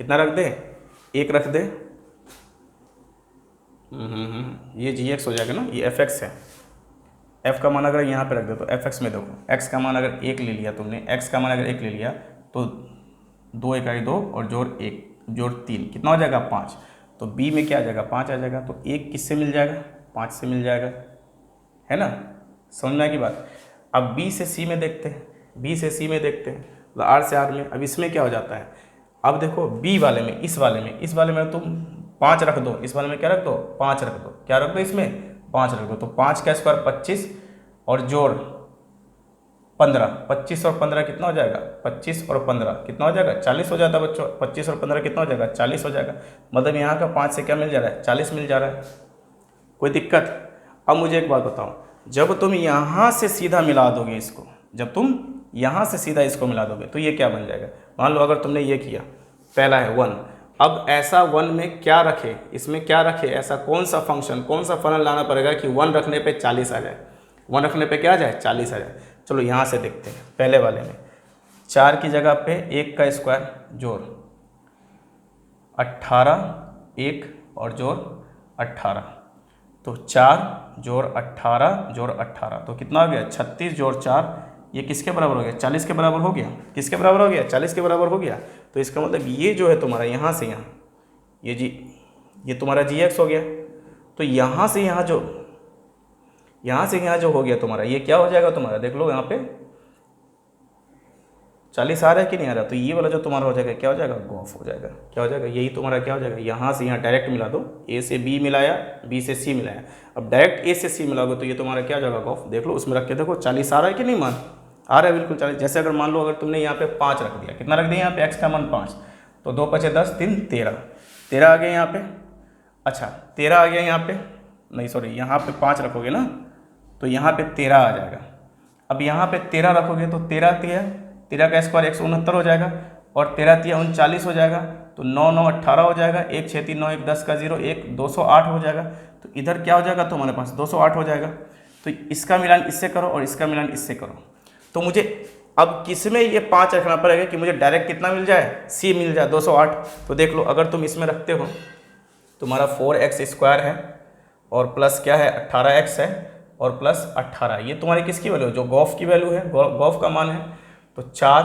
कितना रख दे, 1 रख दे, ये जी एक्स हो जाएगा ना, ये एफ एक्स है। एफ का मान अगर यहाँ पे रख दे तो एफ एक्स में देखो, एक्स का मान अगर 1 ले लिया तुमने, एक्स का मान अगर 1 ले लिया तो 2 1 2 और जोड़ 1 जोड़ 3 कितना हो जाएगा, 5। तो बी में क्या आ जाएगा, 5 आ जाएगा। तो 1 किससे मिल जाएगा, 5 से मिल जाएगा, है ना, समझना की बात। अब बी से सी में देखते हैं, बी से सी में देखते हैं, मतलब आर से आर में। अब इसमें क्या हो जाता है, अब देखो बी वाले में, इस वाले में तुम 5 रख दो, इस वाले में क्या रख दो, 5 रख दो, क्या रख दो इसमें, 5 रख दो। तो 5 का स्क्वायर 25 और जोड़ 15, 25 और 15 कितना हो जाएगा, 25 और 15 कितना हो जाएगा, 40 हो जाता है बच्चों। 25 और 15 कितना हो जाएगा, 40 हो जाएगा। मतलब यहाँ का 5 से क्या मिल जा रहा है, 40 मिल जा रहा है, कोई दिक्कत। अब मुझे एक बात बताओ, जब तुम यहाँ से सीधा मिला दोगे इसको, जब तुम यहाँ से सीधा इसको मिला दोगे तो ये क्या बन जाएगा। मान लो अगर तुमने ये किया, पहला है 1, अब ऐसा 1 में क्या रखे, इसमें क्या रखे, ऐसा कौन सा फंक्शन, कौन सा फलन लाना पड़ेगा कि 1 रखने पे 40 आ जाए, 1 रखने पे क्या आ जाए, 40 आ जाए। चलो यहाँ से देखते हैं, पहले वाले में 4 की जगह पे 1 का स्क्वायर जोड़ 18, 1 और जोड़ 18, तो 4 जोड़ 18 जोड़ 18 तो कितना हो गया, 36 जोड़ 4, ये किसके बराबर हो गया, 40 के बराबर हो गया। किसके बराबर हो गया, 40 के बराबर हो गया। तो इसका मतलब ये जो है तुम्हारा यहाँ से यहाँ, ये तुम्हारा जी एक्स हो गया। तो यहाँ से यहाँ जो हो गया तुम्हारा, ये क्या हो जाएगा तुम्हारा, देख लो यहाँ पे 40 आ रहा है कि नहीं आ रहा। तो ये वाला जो तुम्हारा हो जाएगा क्या हो जाएगा, गॉफ हो जाएगा। क्या हो जाएगा, यही तुम्हारा क्या हो जाएगा, यहाँ से यहाँ डायरेक्ट मिला दो, ए से बी मिलाया, बी से सी मिलाया। अब डायरेक्ट ए से सी मिलाओगे तो ये तुम्हारा क्या हो जाएगा, गॉफ। देख लो उसमें रख के देखो 40 आ रहा है कि नहीं, मान आ रहा है बिल्कुल 40। जैसे अगर मान लो अगर तुमने यहाँ पे 5 रख दिया, कितना रख दिया यहाँ पे, एक्स का मान 5, तो 2 5 10 3 13 आ गया यहाँ पे। अच्छा 13 आ गया यहाँ पे, नहीं सॉरी, यहाँ पे 5 रखोगे ना तो यहाँ पे 13 आ जाएगा। अब यहाँ पे 13 रखोगे तो 13 का स्क्वायर 169 हो जाएगा, और 13 3 39 हो जाएगा। तो 9 9 18 हो जाएगा, 1 6 3 9 1 10 का 0 1 208 हो जाएगा। तो इधर क्या हो जाएगा तो हमारे पास 208 हो जाएगा। तो इसका मिलान इससे करो और इसका मिलान इससे करो। तो मुझे अब किसमें ये 5 रखना पड़ेगा कि मुझे डायरेक्ट कितना मिल जाए, सी मिल जाए 208। तो देख लो अगर तुम इसमें रखते हो तुम्हारा 4x² है और प्लस क्या है 18x है और प्लस 18, ये तुम्हारी किसकी वैल्यू है, जो गॉफ की वैल्यू है, गॉफ का मान है। तो 4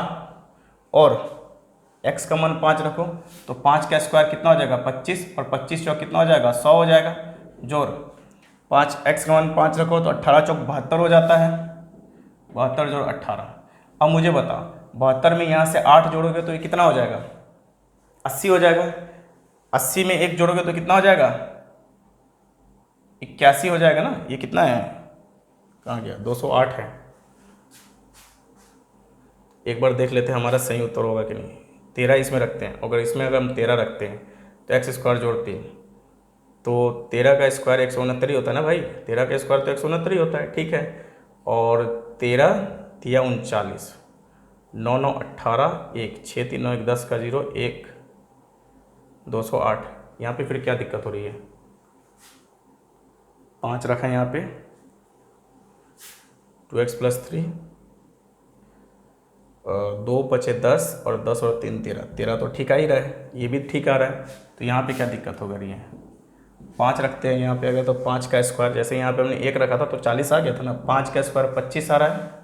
और x का मान 5 रखो तो 5 का स्क्वायर कितना हो जाएगा 25 और 25 चौक कितना हो जाएगा 100 हो जाएगा। जोड़ 5x का मान 5 रखो तो 18 चौक 72 हो जाता है, 72 जोड़ 18। अब मुझे बताओ 72 में यहाँ से 8 जोड़ोगे तो ये कितना हो जाएगा 80 हो जाएगा। 80 में 1 जोड़ोगे तो कितना हो जाएगा 81 हो जाएगा ना। ये कितना है, कहाँ गया, 208 है। एक बार देख लेते हैं हमारा सही उत्तर होगा कि नहीं। 13 इसमें रखते हैं, अगर इसमें अगर हम 13 रखते हैं तो x² जोड़ 3 तो 13 का स्क्वायर 169 होता है ना भाई, 13 का स्क्वायर तो 169 होता है, ठीक है। और 13 तिया 39, 9 9 18, 1 6 3 9 1 10 का 0 1 208। यहाँ पे फिर क्या दिक्कत हो रही है, 5 रखा है यहाँ पे, 2x + 3, 2 5 10 और 10 और 3 13, 13 तो ठीक आ ही रहा है, ये भी ठीक आ रहा है। तो यहाँ पे क्या दिक्कत हो रही है, 5 रखते हैं यहाँ पे अगर, तो 5 का स्क्वायर, जैसे यहाँ पे हमने 1 रखा था तो 40 आ गया था ना, 5 का स्क्वायर 25 आ रहा है,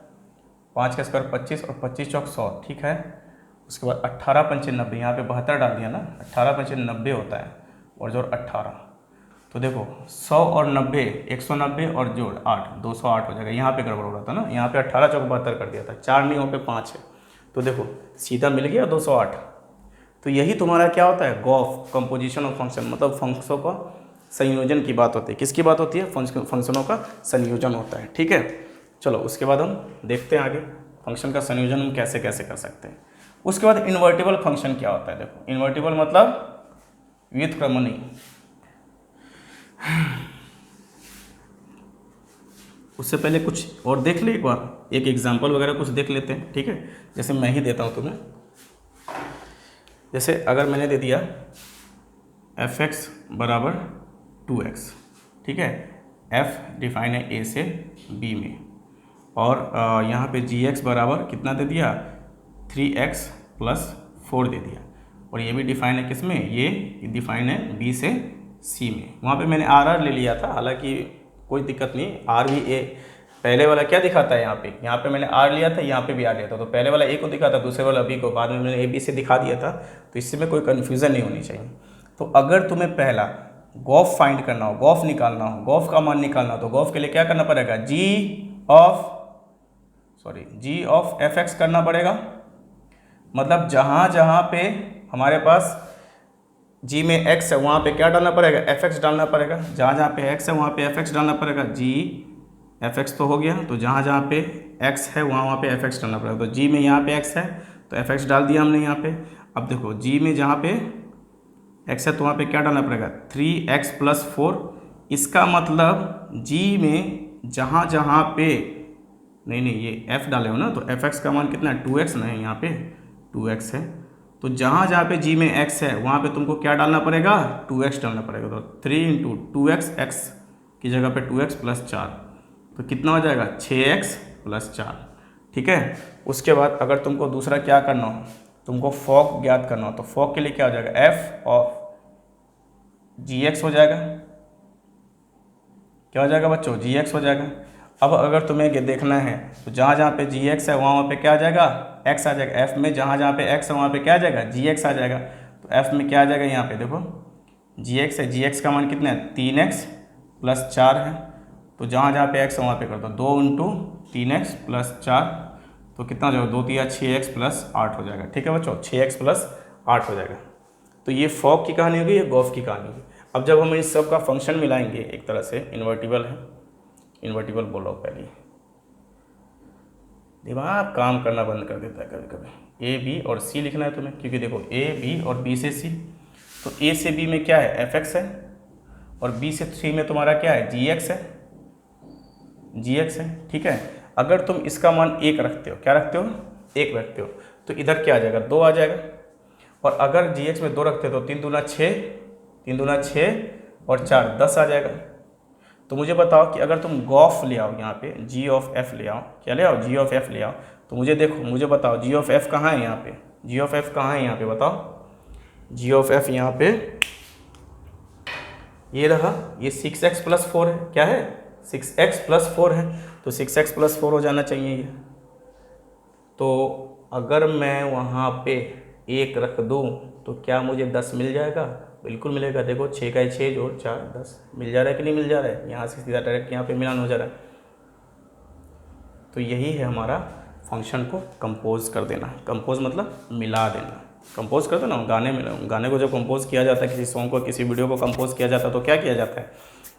5 का स्क्वायर 25 और 25 चौक 100, ठीक है। उसके बाद 18 पंचे 90, यहाँ पे 72 डाल दिया ना, 18 पंचे 90 होता है और जोड़ 18। तो देखो 100 और 90 190 और जोड़ 8 208 हो जाएगा। यहाँ पे गड़बड़ हो रहा था ना, यहाँ पे 18 चौक 72 कर दिया था, 4 नहीं हो पे 5 है, तो देखो सीधा मिल गया 208। तो यही तुम्हारा क्या होता है, गॉफ कंपोजिशन ऑफ फंक्शन, मतलब फंक्शनों का संयोजन की बात होती है। किसकी बात होती है, फंक्शनों का संयोजन होता है, ठीक है। चलो उसके बाद हम देखते हैं आगे फंक्शन का संयोजन हम कैसे कैसे कर सकते हैं। उसके बाद इन्वर्टिबल फंक्शन क्या होता है, देखो इन्वर्टिबल मतलब व्युत्क्रमणीय। उससे पहले कुछ और देख ले, एक बार एक एग्जाम्पल वगैरह कुछ देख लेते हैं, ठीक है। जैसे मैं ही देता हूँ तुम्हें, जैसे अगर मैंने दे दिया f(x) = 2x, ठीक है, f डिफाइन है a से b में, और यहाँ पे gx बराबर कितना दे दिया 3x + 4 दे दिया, और ये भी डिफाइन है किस में, ये डिफाइन है b से c में। वहाँ पे मैंने आर ले लिया था, हालांकि कोई दिक्कत नहीं, आर भी ए, पहले वाला क्या दिखाता है यहाँ पे मैंने आर लिया था, यहाँ पे भी आर लिया था, तो पहले वाला ए को दिखाता, दूसरे वाला बी को, बाद में मैंने ए बी से दिखा दिया था, तो इससे में कोई कन्फ्यूज़न नहीं होनी चाहिए। तो अगर तुम्हें पहला गॉफ फाइंड करना हो, गॉफ निकालना हो, गॉफ का मान निकालना हो, तो गॉफ के लिए क्या करना पड़ेगा, जी ऑफ f(x) करना पड़ेगा। मतलब जहाँ जहाँ पे हमारे पास g में x है वहाँ पे क्या डालना पड़ेगा, f(x) डालना पड़ेगा। जहाँ जहाँ पे x है वहाँ पे f(x) डालना पड़ेगा। g f(x) तो हो गया, तो जहाँ जहाँ पे x है वहाँ पे f(x) डालना पड़ेगा। तो g में यहाँ पे x है तो f(x) डाल दिया हमने यहाँ पे। अब देखो g में जहाँ पे x है तो वहाँ पे क्या डालना पड़ेगा, 3x + 4। इसका मतलब g में जहाँ जहाँ पे नहीं ये f डाले हो ना, तो f(x) का मान कितना है 2x नहीं, यहाँ पे 2x है, तो जहाँ जहाँ पे g में x है वहाँ पे तुमको क्या डालना पड़ेगा, 2x डालना पड़ेगा। तो 3 × 2x, x की जगह पे 2x + 4, तो कितना हो जाएगा 6x + 4, ठीक है। उसके बाद अगर तुमको दूसरा क्या करना हो, तुमको फॉक ज्ञात करना हो, तो फॉक के लिए क्या हो जाएगा, f ऑफ gx हो जाएगा। क्या हो जाएगा बच्चों, gx हो जाएगा। अब अगर तुम्हें देखना है तो जहाँ जहाँ पे gx है वहाँ पे क्या आ जाएगा, x आ जाएगा। f में जहाँ जहाँ पे x है वहाँ पे क्या आ जाएगा, gx आ जाएगा। तो f में क्या आ जाएगा, यहाँ पे देखो gx है, gx का मान कितना है 3x + 4 है, तो जहाँ जहाँ पे x है वहाँ पे कर दो 2 × 3x + 4, तो कितना हो जाएगा 2 × 6x + 8 हो जाएगा, ठीक है बच्चों, 6x + 8 हो जाएगा। तो ये फॉक की कहानी होगी, ये गॉफ की कहानी होगी। अब जब हम इस सब का फंक्शन मिलाएंगे, एक तरह से इन्वर्टिबल है, इन्वर्टिबल बोलो पहले, दिमाग काम करना बंद कर देता है कभी कभी। ए बी और सी लिखना है तुम्हें, क्योंकि देखो ए बी और बी से सी, तो ए से बी में क्या है f(x) है, और बी से 3 में तुम्हारा क्या है gx है, ठीक है। अगर तुम इसका मान 1 रखते हो, क्या रखते हो 1 रखते हो, तो इधर क्या आ जाएगा 2 आ जाएगा। और अगर gx में 2 रखते हो तो 3 दूना 6 और 4 10 आ जाएगा। तो मुझे बताओ कि अगर तुम गॉफ ले आओ यहाँ पे, जी ऑफ एफ ले आओ, क्या ले आओ, जी ऑफ एफ ले आओ, तो मुझे देखो, मुझे बताओ जी ऑफ एफ कहाँ है यहाँ पे, जी ऑफ एफ कहाँ है यहाँ पे बताओ, जी ऑफ एफ यहाँ पे ये रहा, ये 6x+4 है, क्या है 6x+4 है, तो 6x+4 हो जाना चाहिए ये। तो अगर मैं वहाँ पे 1 रख दूँ तो क्या मुझे 10 मिल जाएगा? बिल्कुल मिलेगा। देखो 6 का 6 जोड़ 4 10 मिल जा रहा है कि नहीं मिल जा रहा है? यहाँ से सीधा डायरेक्ट यहाँ पे मिलान हो जा रहा है। तो यही है हमारा फंक्शन को कंपोज कर देना। कंपोज मतलब मिला देना, कंपोज कर देना। गाने को जब कंपोज किया जाता है, किसी सॉन्ग को, किसी वीडियो को कंपोज किया जाता है, तो क्या किया जाता है,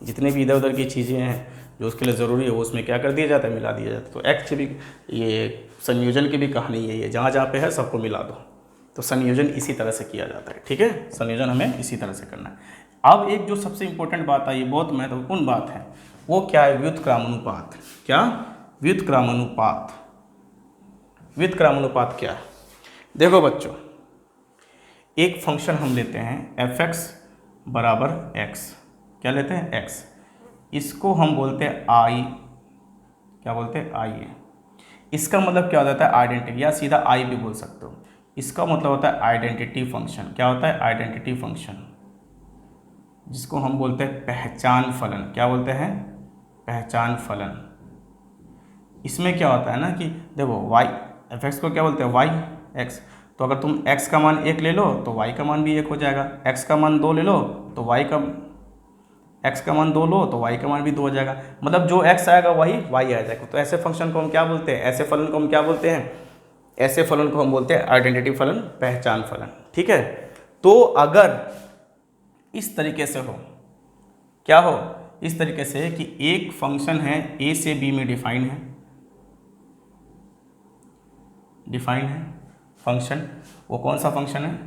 जितने भी इधर उधर की चीज़ें हैं जो उसके लिए ज़रूरी है वो उसमें क्या कर दिया जाता है, मिला दिया जाता है। तो एक्ट की भी, ये संयोजन की भी कहानी यही है, जहाँ जहाँ पे है सबको मिला दो। तो संयोजन इसी तरह से किया जाता है, ठीक है, संयोजन हमें इसी तरह से करना है। अब एक जो सबसे इंपॉर्टेंट बात आई, बहुत महत्वपूर्ण बात है, वो क्या है, व्युत्क्रमानुपात। क्या? व्युत्क्रमानुपात। व्युत्क्रमानुपात क्या है? देखो बच्चों, एक फंक्शन हम लेते हैं f(x) बराबर x, क्या लेते हैं, x, इसको हम बोलते हैं i, क्या बोलते हैं, i है। इसका मतलब क्या होता है, आइडेंटिटी, या सीधा i भी बोल सकते हो। इसका मतलब होता है आइडेंटिटी फंक्शन। क्या होता है, आइडेंटिटी फंक्शन, जिसको हम बोलते हैं पहचान फलन। क्या बोलते हैं, पहचान फलन। इसमें क्या होता है ना कि देखो y, f(x) को क्या बोलते हैं, y x, तो अगर तुम x का मान 1 ले लो तो y का मान भी 1 हो जाएगा, x का मान 2 ले लो तो x का मान 2 लो तो y का मान भी 2 हो जाएगा। मतलब जो x आएगा वही y आ जाएगा। तो ऐसे फंक्शन को हम क्या बोलते हैं, ऐसे फलन को हम क्या बोलते हैं, ऐसे फलन को हम बोलते हैं आइडेंटिटी फलन, पहचान फलन, ठीक है। तो अगर इस तरीके से हो, क्या हो, इस तरीके से कि एक फंक्शन है a से b में डिफाइन है फंक्शन, वो कौन सा फंक्शन है,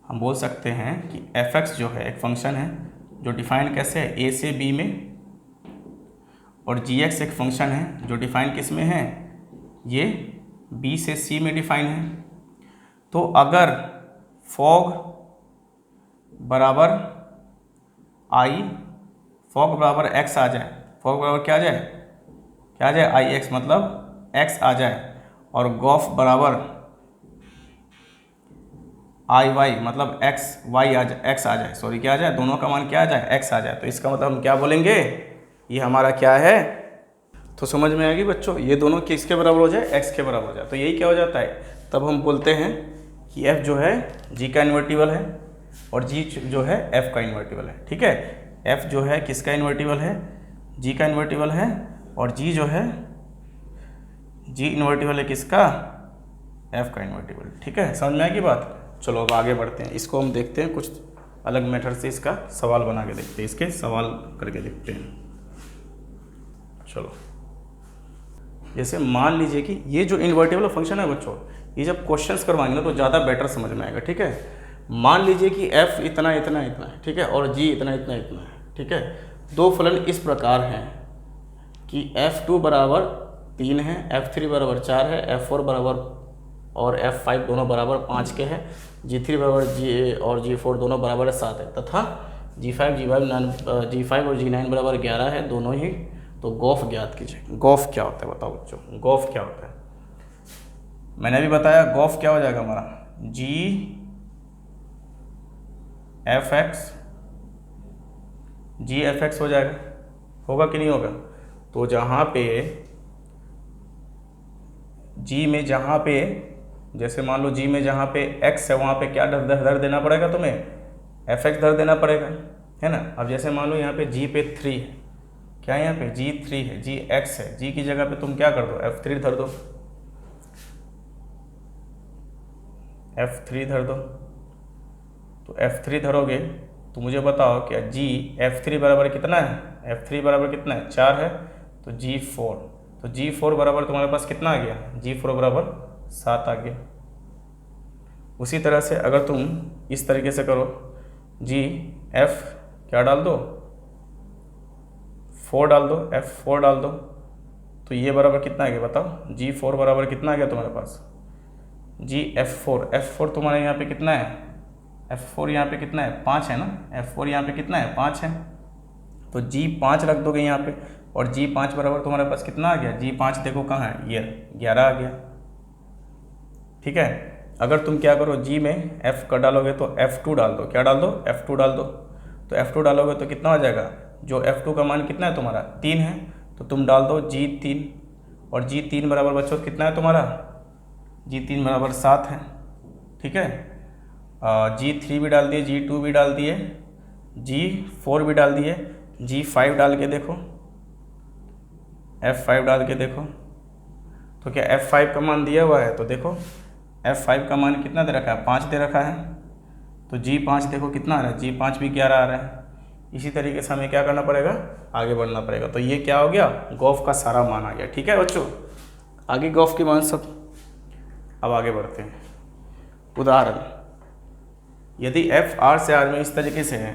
हम बोल सकते हैं कि f(x) जो है एक फंक्शन है जो डिफाइन कैसे है, a से b में, और gx एक फंक्शन है जो डिफाइन किस में है, ये b से c में डिफाइन है। तो अगर fog बराबर x आ जाए, fog बराबर क्या आ जाए ix, मतलब x आ जाए, और गोफ बराबर iy, मतलब x आ जाए, सॉरी क्या आ जाए, दोनों का मान क्या आ जाए, x आ जाए, तो इसका मतलब हम क्या बोलेंगे, ये हमारा क्या है। तो समझ में आएगी बच्चों, ये दोनों किसके बराबर हो जाए, x के बराबर हो जाए, तो यही क्या हो जाता है, तब हम बोलते हैं कि f जो है g का इन्वर्टिबल है और g जो है f का इन्वर्टिबल है, ठीक है। f जो है किसका इन्वर्टिबल है, g का इन्वर्टिबल है, और g जो है g इन्वर्टिबल है किसका, f का इन्वर्टिबल, ठीक है। समझ में आएगी बात। चलो अब आगे बढ़ते हैं, इसको हम देखते हैं कुछ अलग मेथड से, इसका सवाल बना के देखते हैं, इसके सवाल करके देखते हैं। चलो, जैसे मान लीजिए कि ये जो इन्वर्टिबल फंक्शन है बच्चों, ये जब क्वेश्चंस करवाएंगे ना तो ज़्यादा बेटर समझ में आएगा, ठीक है। मान लीजिए कि f इतना इतना इतना है, ठीक है, और g इतना इतना इतना है, ठीक है। दो फलन इस प्रकार हैं कि f2 बराबर 3 है, f3 बराबर 4 है, f4 बराबर और f5 दोनों बराबर 5 के हैं, g3 बराबर g और g4 दोनों बराबर 7 है, तथा g5 और g9 बराबर 11 है, दोनों ही। तो गोफ ज्ञात कीजिए। गोफ क्या होता है बताओ बच्चों, गोफ क्या होता है, मैंने भी बताया। गोफ क्या हो जाएगा हमारा, g f(x) हो जाएगा, होगा कि नहीं होगा। तो जहाँ पे g में, जहाँ पे जैसे मान लो g में जहाँ पे x है वहाँ पे क्या धर देना पड़ेगा तुम्हें, f(x) धर देना पड़ेगा, है ना। अब जैसे मान लो यहाँ पे g पे 3 है, क्या यहाँ पे g3 है, gx है, g की जगह पे तुम क्या कर दो, f3 धर दो, f3 धर दो। तो f3 धरोगे तो मुझे बताओ क्या g f3 बराबर कितना है, f3 बराबर कितना है, 4 है, तो g4, तो g4 बराबर तुम्हारे पास कितना आ गया, g4 बराबर 7 आ गया। उसी तरह से अगर तुम इस तरीके से करो, g f क्या डाल दो, 4 डाल दो, f4 डाल दो, तो ये बराबर कितना आ गया बताओ, g4 बराबर कितना आ गया तुम्हारे पास, g f4 तुम्हारे यहाँ पे कितना है, f4 यहाँ पे कितना है, 5 है ना, f4 यहाँ पे कितना है, 5 है। तो G5 रख दोगे यहाँ पे, और G5 बराबर तुम्हारे पास कितना आ गया, G5 देखो कहाँ है, ये 11 आ गया। ठीक है, अगर तुम क्या करो, G में F का डालोगे तो F2 डाल दो, क्या डाल दो, F2 डाल दो। तो F2 डालोगे तो कितना हो जाएगा, जो F2 का मान कितना है तुम्हारा 3 है, तो तुम डाल दो G3, और G3 बराबर बच्चों कितना है तुम्हारा, G3 बराबर 7 है। ठीक है, G3 भी डाल दिए, G2 भी डाल दिए, G4 भी डाल दिए, G5 डाल के देखो, F5 डाल के देखो, तो क्या F5 का मान दिया हुआ है, तो देखो F5 का मान कितना दे रखा है, 5 दे रखा है। तो G5 देखो कितना आ रहा है, G5 भी 11 आ रहा है। इसी तरीके से हमें क्या करना पड़ेगा, आगे बढ़ना पड़ेगा। तो ये क्या हो गया, गॉफ का सारा मान आ गया। ठीक है बच्चों, आगे गॉफ के मान सब। अब आगे बढ़ते हैं। उदाहरण, यदि F R से R में इस तरीके से है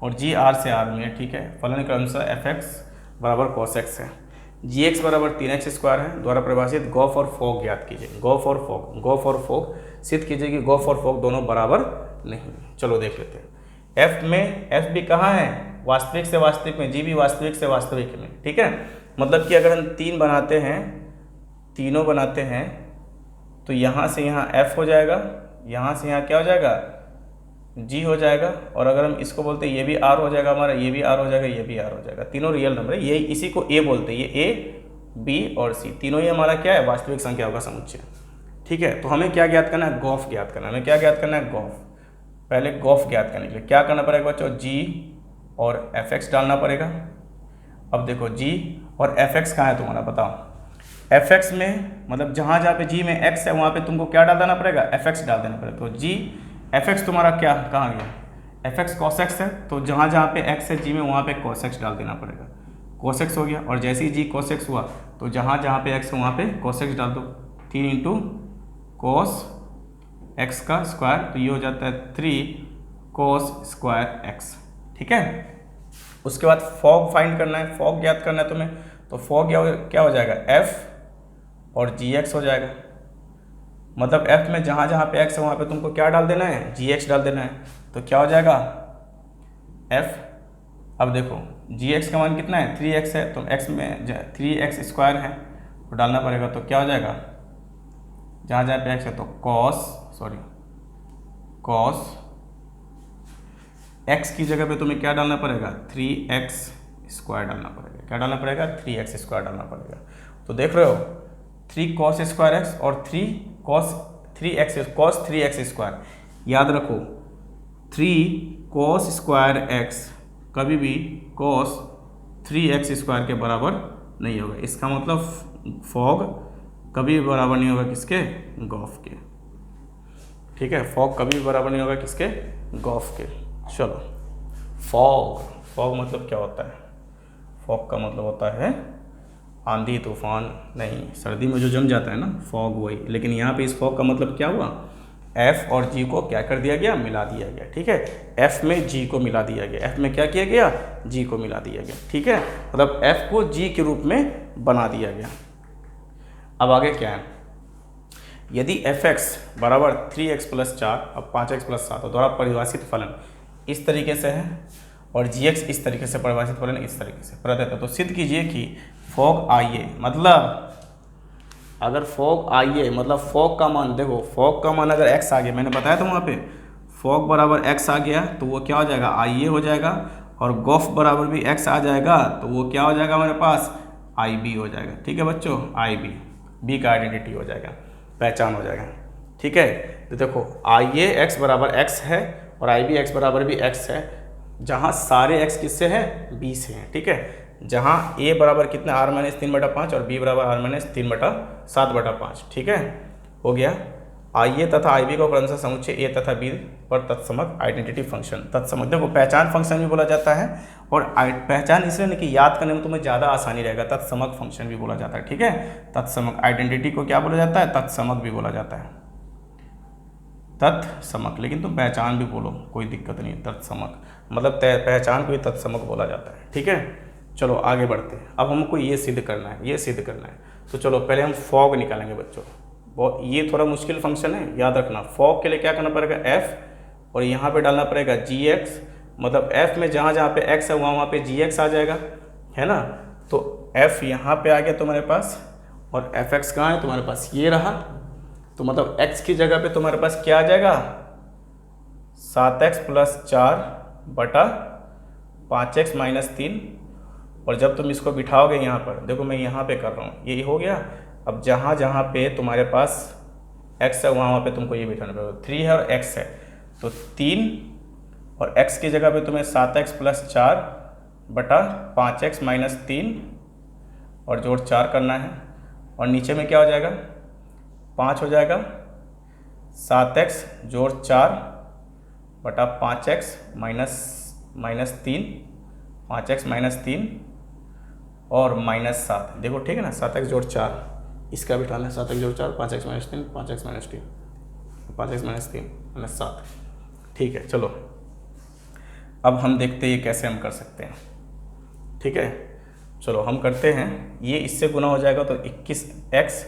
और G R से R में है, ठीक है, फलन क्रमशः Fx बराबर cos x है, Gx बराबर 3x स्क्वायर है, द्वारा परिभाषित गॉफ और फॉग ज्ञात कीजिए। गॉफ और फॉग सिद्ध कीजिए कि गॉफ और फॉग दोनों बराबर नहीं। चलो देख लेते हैं। F में F भी कहाँ है, वास्तविक से वास्तविक में, G भी वास्तविक से वास्तविक में। ठीक है, मतलब कि अगर हम 3 बनाते हैं, तीनों बनाते हैं, तो यहाँ से यहाँ F हो जाएगा, यहाँ से यहाँ क्या हो जाएगा, G हो जाएगा, और अगर हम इसको बोलते हैं ये भी R हो जाएगा हमारा, ये भी R हो जाएगा, ये भी R हो जाएगा। तीनों रियल नंबर है, ये इसी को A बोलते हैं, ये A, B और C तीनों ही हमारा क्या है, वास्तविक संख्याओं का समुच्चय। ठीक है, तो हमें क्या ज्ञात करना है, गॉफ ज्ञात करना है। हमें क्या ज्ञात करना है, गॉफ। पहले गॉफ ज्ञात करने के लिए क्या करना पड़ेगा बच्चों, G और Fx डालना पड़ेगा। अब देखो G और Fx कहाँ है तुम्हारा, बताओ। Fx में मतलब जहाँ जहाँ पे G में x है वहाँ पे तुमको क्या डाल देना पड़ेगा, Fx डाल देना पड़ेगा। तो G Fx तुम्हारा क्या कहाँ गया, Fx cos x है, तो जहाँ जहाँ पे x है G में वहाँ पे cos x डाल देना पड़ेगा। cos x हो गया, और जैसे ही G cos x हुआ तो जहाँ जहाँ पे x है वहाँ पे cos x डाल दो। 3 इंटू cos x का स्क्वायर, तो ये हो जाता है 3 cos स्क्वायर x। ठीक है, उसके बाद फॉग फाइंड करना है, फॉग ज्ञात करना है तुम्हें। तो फॉग क्या हो जाएगा, f और gx हो जाएगा। मतलब f में जहाँ जहाँ पे x है वहाँ पे तुमको क्या डाल देना है, gx डाल देना है। तो क्या हो जाएगा f, अब देखो gx का मान कितना है, 3x है, तो x में 3x स्क्वायर है तो डालना पड़ेगा। तो क्या हो जाएगा, जहाँ जहाँ पे x है तो cos x की जगह पे तुम्हें क्या डालना पड़ेगा, 3x स्क्वायर डालना पड़ेगा। क्या डालना पड़ेगा, 3x स्क्वायर डालना पड़ेगा। तो देख रहे हो 3 cos स्क्वायर x और 3 cos 3x स्क्वायर। याद रखो 3 cos स्क्वायर x कभी भी cos 3x स्क्वायर के बराबर नहीं होगा। इसका मतलब फॉग कभी भी बराबर नहीं होगा किसके, गॉफ के। ठीक है, फॉग कभी भी बराबर नहीं होगा किसके, गॉफ के। चलो, फॉग मतलब क्या होता है, फॉग का मतलब होता है आंधी तूफान, नहीं सर्दी में जो जम जाता है ना फॉग, वही। लेकिन यहाँ पे इस फॉग का मतलब क्या हुआ, F और G को क्या कर दिया गया, मिला दिया गया। ठीक है, F में G को मिला दिया गया, F में क्या किया गया, G को मिला दिया गया। ठीक है, मतलब F को G के रूप में बना दिया गया। अब आगे क्या है, यदि Fx बराबर 3x + 4 अब 5x + 7 द्वारा परिभाषित फलन इस तरीके से है और gx इस तरीके से परिभाषित फलन इस तरीके से प्रदत्त है, तो सिद्ध कीजिए कि फॉग IA, मतलब अगर फॉग IA मतलब फॉग का मान, देखो फॉग का मान अगर x आ गया, मैंने बताया था वहाँ पे फॉग बराबर x आ गया तो वो क्या हो जाएगा, IA हो जाएगा, और गॉफ बराबर भी x आ जाएगा तो वो क्या हो जाएगा हमारे पास, IB हो जाएगा। ठीक है बच्चों, IB, B का आइडेंटिटी हो जाएगा, पहचान हो जाएगा। ठीक है, तो देखो IA x बराबर x है और IB x बराबर भी x है, जहाँ सारे x किससे है, B से हैं। ठीक है, जहाँ A बराबर कितना r - 3/5 और B बराबर r - 3/7/5। ठीक है, हो गया। IA तथा IB को क्रमशः समुच्चय A तथा B पर तत्समक आइडेंटिटी फंक्शन, तत्समक देखो पहचान फंक्शन भी बोला जाता है, और पहचान इसलिए नहीं कि याद करने में तुम्हें ज़्यादा आसानी रहेगा, तत्समक फंक्शन भी बोला जाता है। ठीक है, तत्समक आइडेंटिटी को क्या बोला जाता है, तत्समक भी बोला जाता है, तत्समक। लेकिन तुम पहचान भी बोलो, कोई दिक्कत नहीं, तत्समक मतलब पहचान को भी तत्समक बोला जाता है। ठीक है, चलो आगे बढ़ते हैं। अब हमको ये सिद्ध करना है, ये सिद्ध करना है। तो चलो पहले हम फॉग निकालेंगे बच्चों, बहुत ये थोड़ा मुश्किल फंक्शन है, याद रखना। फॉग के लिए क्या करना पड़ेगा, f और यहाँ पे डालना पड़ेगा gx, मतलब f में जहाँ जहाँ पे x है वहाँ पे gx आ जाएगा, है ना। तो f यहाँ पे आ गया तुम्हारे पास, और fx कहाँ है तुम्हारे पास, ये रहा। तो मतलब x की जगह पे तुम्हारे पास क्या आ जाएगा, 7x + 4 बटा 5x - 3। और जब तुम इसको बिठाओगे यहाँ पर, देखो मैं यहाँ पे कर रहा हूँ, ये हो गया। अब जहाँ जहाँ पे तुम्हारे पास x है वहाँ पे तुमको ये बिठाना पड़ेगा। 3 है और x है, तो 3 और x की जगह पे तुम्हें 7x + 4 बटा 5x - 3 और जोड़ 4 करना है। और नीचे में क्या हो जाएगा, 5 हो जाएगा, 7x जोड़ 4 बटा 5x - 3, 5x - 3 और -7। देखो ठीक है ना, 7x जोड़ 4 इसका बिठाना है, 7x जोड़ 4 5x - 3, 5x - 3, 5x - 3 -7। ठीक है, चलो अब हम देखते हैं ये कैसे हम कर सकते हैं। ठीक है, चलो हम करते हैं। ये इससे गुना हो जाएगा तो 21x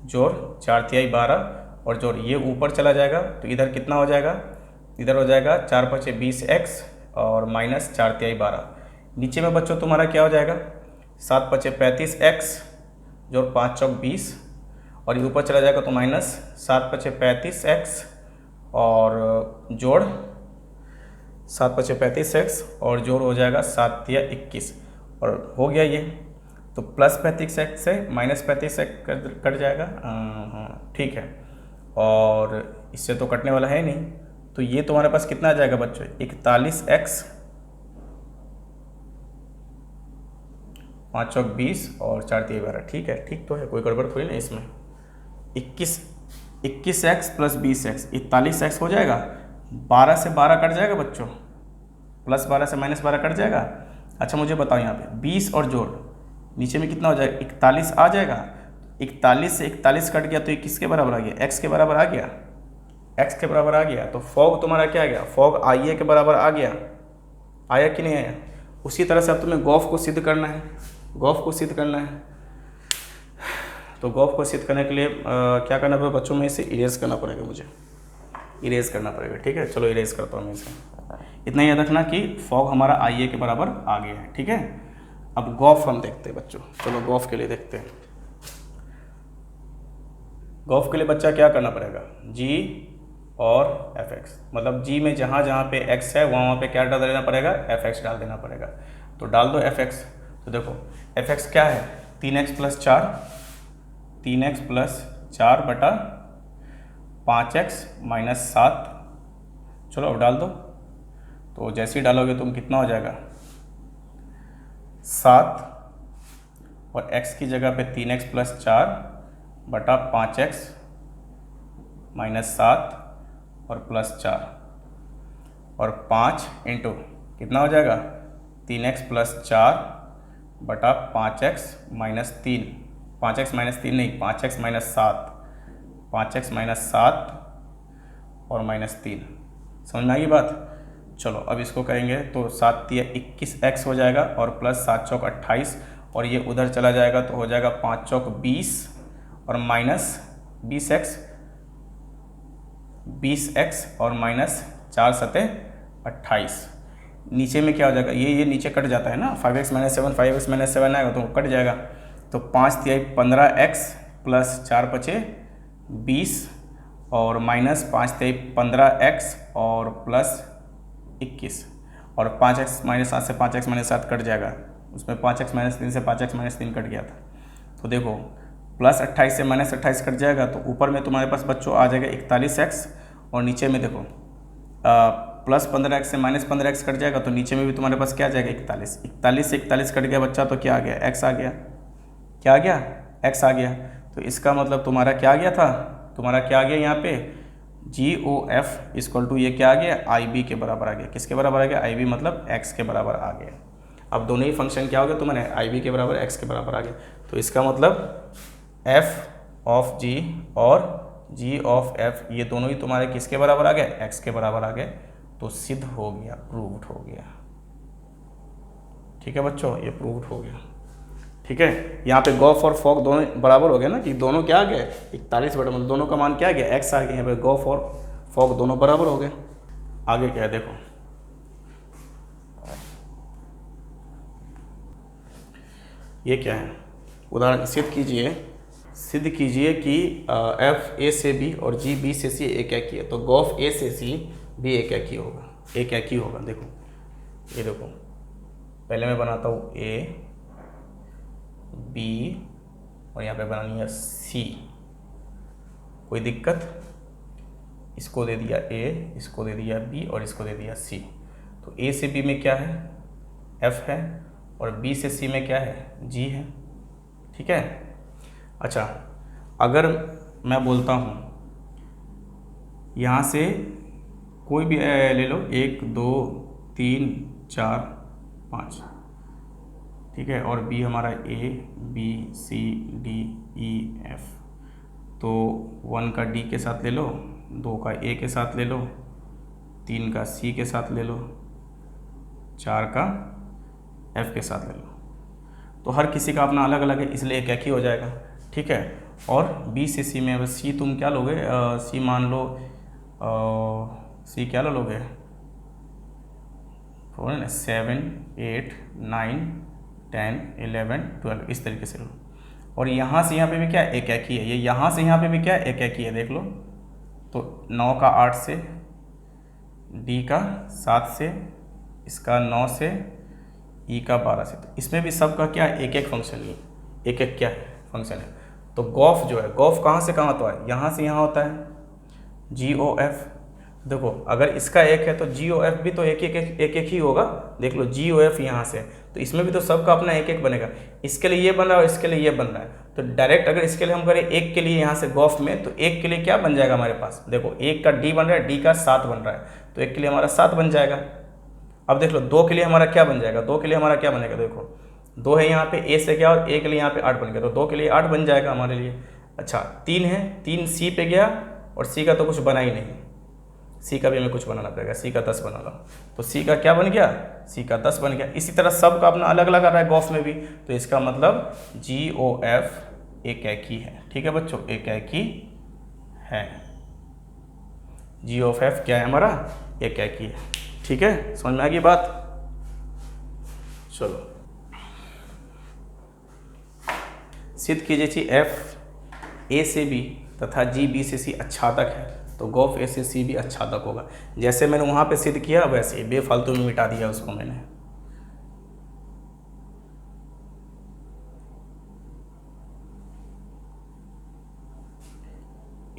जोड़ 4 × 12 और जोड़ ये ऊपर चला जाएगा तो इधर कितना हो जाएगा, इधर हो जाएगा 4 × 5 = 20x और -4 × 12। नीचे में बच्चों तुम्हारा क्या हो जाएगा, 7 × 5 = 35x जोड़ 5 × 4 = 20 और ये ऊपर चला जाएगा तो -7 × 5 = 35x और जोड़ 7 × 5 = 35x और जोड़ हो जाएगा 7 × 21 और हो गया ये। तो +35x से -35x कट जाएगा। हाँ ठीक है, और इससे तो कटने वाला है नहीं, तो ये तुम्हारे पास कितना आ जाएगा बच्चों, 41x 5 × 20 और 4 × 12। ठीक है, ठीक तो है, कोई गड़बड़ थोड़ी ना इसमें। 21x + 20x 41x हो जाएगा, 12 से 12 कट जाएगा बच्चों, +12 से -12 कट जाएगा। अच्छा मुझे बताओ यहाँ पे 20 और जोड़ नीचे में कितना हो जाएगा, 41 आ जाएगा। 41 से 41 कट गया तो ये किसके बराबर आ गया, x के बराबर आ गया, x के बराबर आ गया। तो फॉग तुम्हारा क्या आ गया, फॉग IA के बराबर आ गया, आया कि नहीं आया। उसी तरह से अब तुम्हें गॉफ को सिद्ध करना है, गॉफ को सिद्ध करना है। तो गॉफ को सिद्ध करने के लिए क्या करना पड़ेगा बच्चों में, इसे इरेज करना पड़ेगा, मुझे इरेज करना पड़ेगा। ठीक है, चलो इरेज करता हूँ मैं इसे। इतना याद रखना कि फॉग हमारा IA के बराबर आ गया है। ठीक है, अब गॉफ हम देखते हैं बच्चों, चलो गॉफ के लिए देखते हैं। गॉफ के लिए बच्चा क्या करना पड़ेगा, g और fx, मतलब g में जहाँ जहाँ पे x है वहाँ पे क्या डाल देना पड़ेगा, fx डाल देना पड़ेगा। तो डाल दो fx, तो देखो fx क्या है, 3x + 4, 3x + 4 बटा 5x - 7। चलो अब डाल दो, तो जैसे ही डालोगे तुम कितना हो जाएगा, 7 और x की जगह पे 3x + 4 बटा 5x - 7 और +4 और 5 इंटू कितना हो जाएगा, 3x + 4 बटा 5x - 3, 5x - 3 नहीं, 5x - 7, 5x - 7 और -3। समझ में आई बात। चलो अब इसको करेंगे तो 7 × 21x हो जाएगा और +7 × 28 और ये उधर चला जाएगा तो हो जाएगा 5 × 20 और -20x, 20x और -4 × 7 = 28। नीचे में क्या हो जाएगा, ये नीचे कट जाता है ना, 5x - 7 5x - 7 आएगा तो कट जाएगा। तो 5 × 15x + 4 × 5 = 20 और -5 × 15x और +21 और 5x - 7 से 5x - 7 कट जाएगा, उसमें 5x - 3 से 5x - 3 कट गया था। तो देखो +28 से -28 कट जाएगा तो ऊपर में तुम्हारे पास बच्चों आ जाएगा 41x और नीचे में देखो +15x से -15x कट जाएगा तो नीचे में भी तुम्हारे पास क्या आ जाएगा, 41। 41 से 41 कट गया बच्चा तो क्या आ गया, x आ गया। क्या आ गया, x आ गया। तो इसका मतलब तुम्हारा क्या आ गया था, तुम्हारा क्या आ गया यहाँ पे, GOF = ये क्या आ गया, IB के बराबर आ गया। किसके बराबर आ गया, IB मतलब x के बराबर आ गया। अब दोनों ही फंक्शन क्या हो गया तुम्हारे, IB के बराबर x के बराबर आ गया। तो इसका मतलब f of g और g of f ये दोनों ही तुम्हारे किसके बराबर आ गए, x के बराबर आ गए। तो सिद्ध हो गया, प्रूव्ड हो गया। ठीक है बच्चों, ये प्रूव्ड हो गया। ठीक है, यहाँ पे गॉफ और फॉग दोनों बराबर हो गए ना, कि दोनों क्या आ गए 41 बटा, मतलब दोनों का मान क्या आ गया, x आ गया। यहाँ पे गॉफ और फॉग दोनों बराबर हो गए। आगे क्या है देखो, ये क्या है, उदाहरण सिद्ध कीजिए कि एफ ए से बी और जी बी से सी एक एक ही है। तो गॉफ ए से सी भी एक एक ही होगा, एक एक ही होगा। देखो ये देखो, पहले मैं बनाता हूँ ए बी और यहाँ पे बनानी है सी, कोई दिक्कत? इसको दे दिया ए, इसको दे दिया बी और इसको दे दिया सी। तो ए से बी में क्या है, एफ है, और बी से सी में क्या है, जी है। ठीक है। अच्छा, अगर मैं बोलता हूँ यहाँ से कोई भी ले लो, 1 2 3 4 5, ठीक है, और बी हमारा A B C D E F. तो 1 का डी के साथ ले लो, 2 का ए के साथ ले लो, 3 का सी के साथ ले लो, 4 का एफ के साथ ले लो। तो हर किसी का अपना अलग अलग है, इसलिए एक ही हो जाएगा। ठीक है। और बी से सी में, अब सी तुम क्या लोगे, सी मान लो, सी क्या लोगे, 7 8 9 10 11 12, इस तरीके से लो। और यहाँ से यहाँ पे भी क्या एक ही है, ये यहाँ से यहाँ पे भी क्या एक ही है, देख लो। तो 9 का 8 से, डी का 7 से, इसका 9 से, ई का 12 से। तो इसमें भी सबका क्या है, एक फंक्शन ही, एक क्या है, फंक्शन है। तो गॉफ जो है, गॉफ कहाँ से कहाँ होता है, यहाँ से यहाँ होता है, जी ओ एफ। देखो अगर इसका एक है तो जी ओ एफ भी तो एक ही होगा। देख लो जी ओ एफ यहाँ से, तो इसमें भी तो सबका अपना एक बनेगा। इसके लिए ये बन रहा है और इसके लिए ये बन रहा है। तो डायरेक्ट अगर इसके लिए हम करें एक के लिए यहाँ से गॉफ में, तो एक के लिए क्या बन जाएगा हमारे पास, देखो 1 का डी बन रहा है, डी का 7 बन रहा है, तो एक के लिए हमारा 7 बन जाएगा। अब देख लो 2 के लिए हमारा क्या बन जाएगा, 2 के लिए हमारा क्या बनेगा, देखो 2 है यहाँ पे, ए से क्या, और ए के लिए यहाँ पे 8 बन गया, तो 2 के लिए 8 बन जाएगा हमारे लिए। अच्छा 3 है, 3 सी पे गया, और सी का तो कुछ बना ही नहीं, सी का भी हमें कुछ बनाना पड़ेगा, सी का 10 बना लो। तो सी का क्या बन गया, सी का 10 बन गया। इसी तरह सब का अपना अलग अलग आ रहा है गॉफ में भी, तो इसका मतलब जी ओ एफ एक ही है। ठीक है बच्चों, एक ही है, जी ऑफ एफ क्या है हमारा, एक ही है। ठीक है, समझ में आ गई बात। चलो, सिद्ध कीजिए कि एफ ए से बी तथा जी बी से सी अच्छादक है, तो गॉफ ए से सी भी अच्छादक होगा। जैसे मैंने वहाँ पे सिद्ध किया वैसे ही बेफालतू में मिटा दिया उसको मैंने।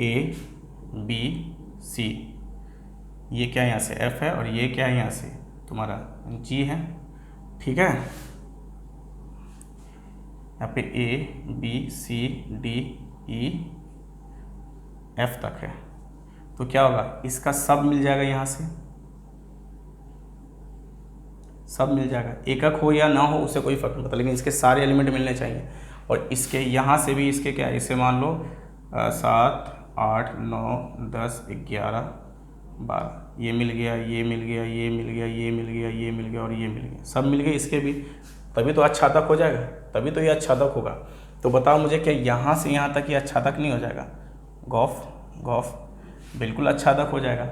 ए बी सी, ये क्या यहाँ से एफ है, और ये क्या है यहाँ से तुम्हारा जी है। ठीक है, यहाँ पे A B C D E F तक है, तो क्या होगा, इसका सब मिल जाएगा, यहाँ से सब मिल जाएगा, एकक हो या ना हो उससे कोई फर्क नहीं पड़ता, लेकिन इसके सारे एलिमेंट मिलने चाहिए। और इसके यहाँ से भी इसके क्या है, इसे मान लो 7 8 9 10 11 12, ये मिल गया, ये मिल गया, ये मिल गया, ये मिल गया, ये मिल गया, और ये मिल गया, सब मिल गए इसके भी, तभी तो अच्छादक हो जाएगा, तभी तो ये अच्छादक होगा। तो बताओ मुझे, क्या यहाँ से यहाँ तक ये अच्छादक नहीं हो जाएगा, गॉफ बिल्कुल अच्छादक हो जाएगा,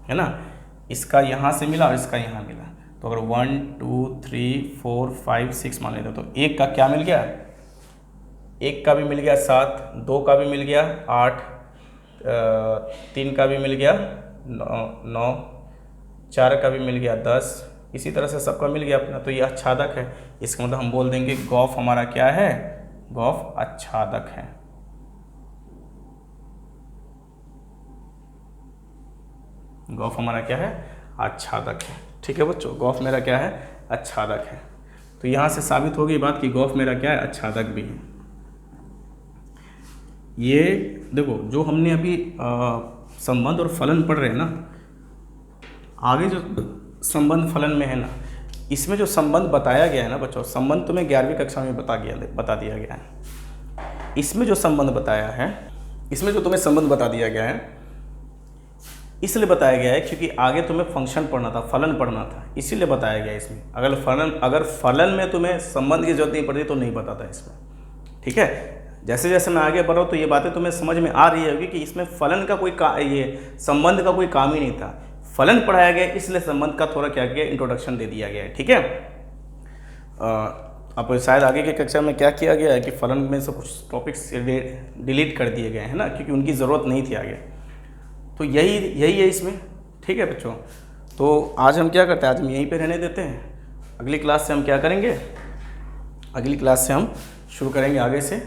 है ना। इसका यहाँ से मिला और इसका यहाँ मिला, तो अगर 1 2 3 4 5 6 मान लेते, तो एक का क्या मिल गया, एक का भी मिल गया 7, 2 का भी मिल गया 8, 3 का भी मिल गया 9, 4 का भी मिल गया 10, इसी तरह से सबका मिल गया अपना, तो ये अच्छादक है। इसका मतलब हम बोल देंगे गॉफ हमारा क्या है, गॉफ अच्छादक है। गॉफ हमारा क्या है, अच्छादक है। ठीक है बच्चों, गॉफ मेरा क्या है, अच्छादक है। तो यहाँ से साबित हो गई बात कि गॉफ मेरा क्या है, अच्छादक भी है। ये देखो जो हमने अभी संबंध और फलन पढ़ रहे हैं ना, आगे जो संबंध फलन में है ना, इसमें जो संबंध बताया गया है ना बच्चों, संबंध तुम्हें 11वीं कक्षा में बता दिया गया है। इसमें जो संबंध बताया है, इसमें जो तुम्हें संबंध बता दिया गया है, इसलिए बताया गया है क्योंकि आगे तुम्हें फंक्शन पढ़ना था, फलन पढ़ना था, इसीलिए बताया गया इसमें। अगर फलन में तुम्हें संबंध की जरूरत नहीं पड़ती तो नहीं बताता इसमें। ठीक है, जैसे जैसे मैं आगे बढ़ रहा हूँ तो ये बातें तुम्हें समझ में आ रही होगी कि इसमें फलन का कोई ये संबंध का कोई काम ही नहीं था, फलन पढ़ाया गया, इसलिए संबंध का थोड़ा क्या किया, इंट्रोडक्शन दे दिया गया है। ठीक है, अब शायद आगे की कक्षा में क्या किया गया है कि फलन में से कुछ टॉपिक्स डिलीट कर दिए गए हैं ना, क्योंकि उनकी ज़रूरत नहीं थी आगे। तो यही है इसमें, ठीक है बच्चों। तो आज हम क्या करते हैं, आज हम यहीं पे रहने देते हैं। अगली क्लास से हम क्या करेंगे, अगली क्लास से हम शुरू करेंगे आगे से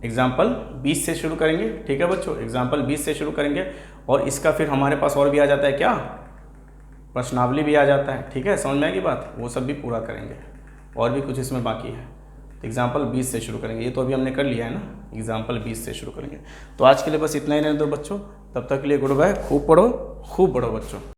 एग्जाम्पल 20 से शुरू करेंगे, ठीक है बच्चों। एग्जाम्पल 20 से शुरू करेंगे और इसका फिर हमारे पास और भी आ जाता है क्या, प्रश्नावली भी आ जाता है, ठीक है। समझ में आएगी बात, वो सब भी पूरा करेंगे और भी कुछ इसमें बाकी है। तो एग्जाम्पल 20 से शुरू करेंगे, ये तो अभी हमने कर लिया है ना, एग्जाम्पल 20 से शुरू करेंगे। तो आज के लिए बस इतना ही रहने दो बच्चों, तब तक के लिए गुड बाय। खूब पढ़ो बच्चों।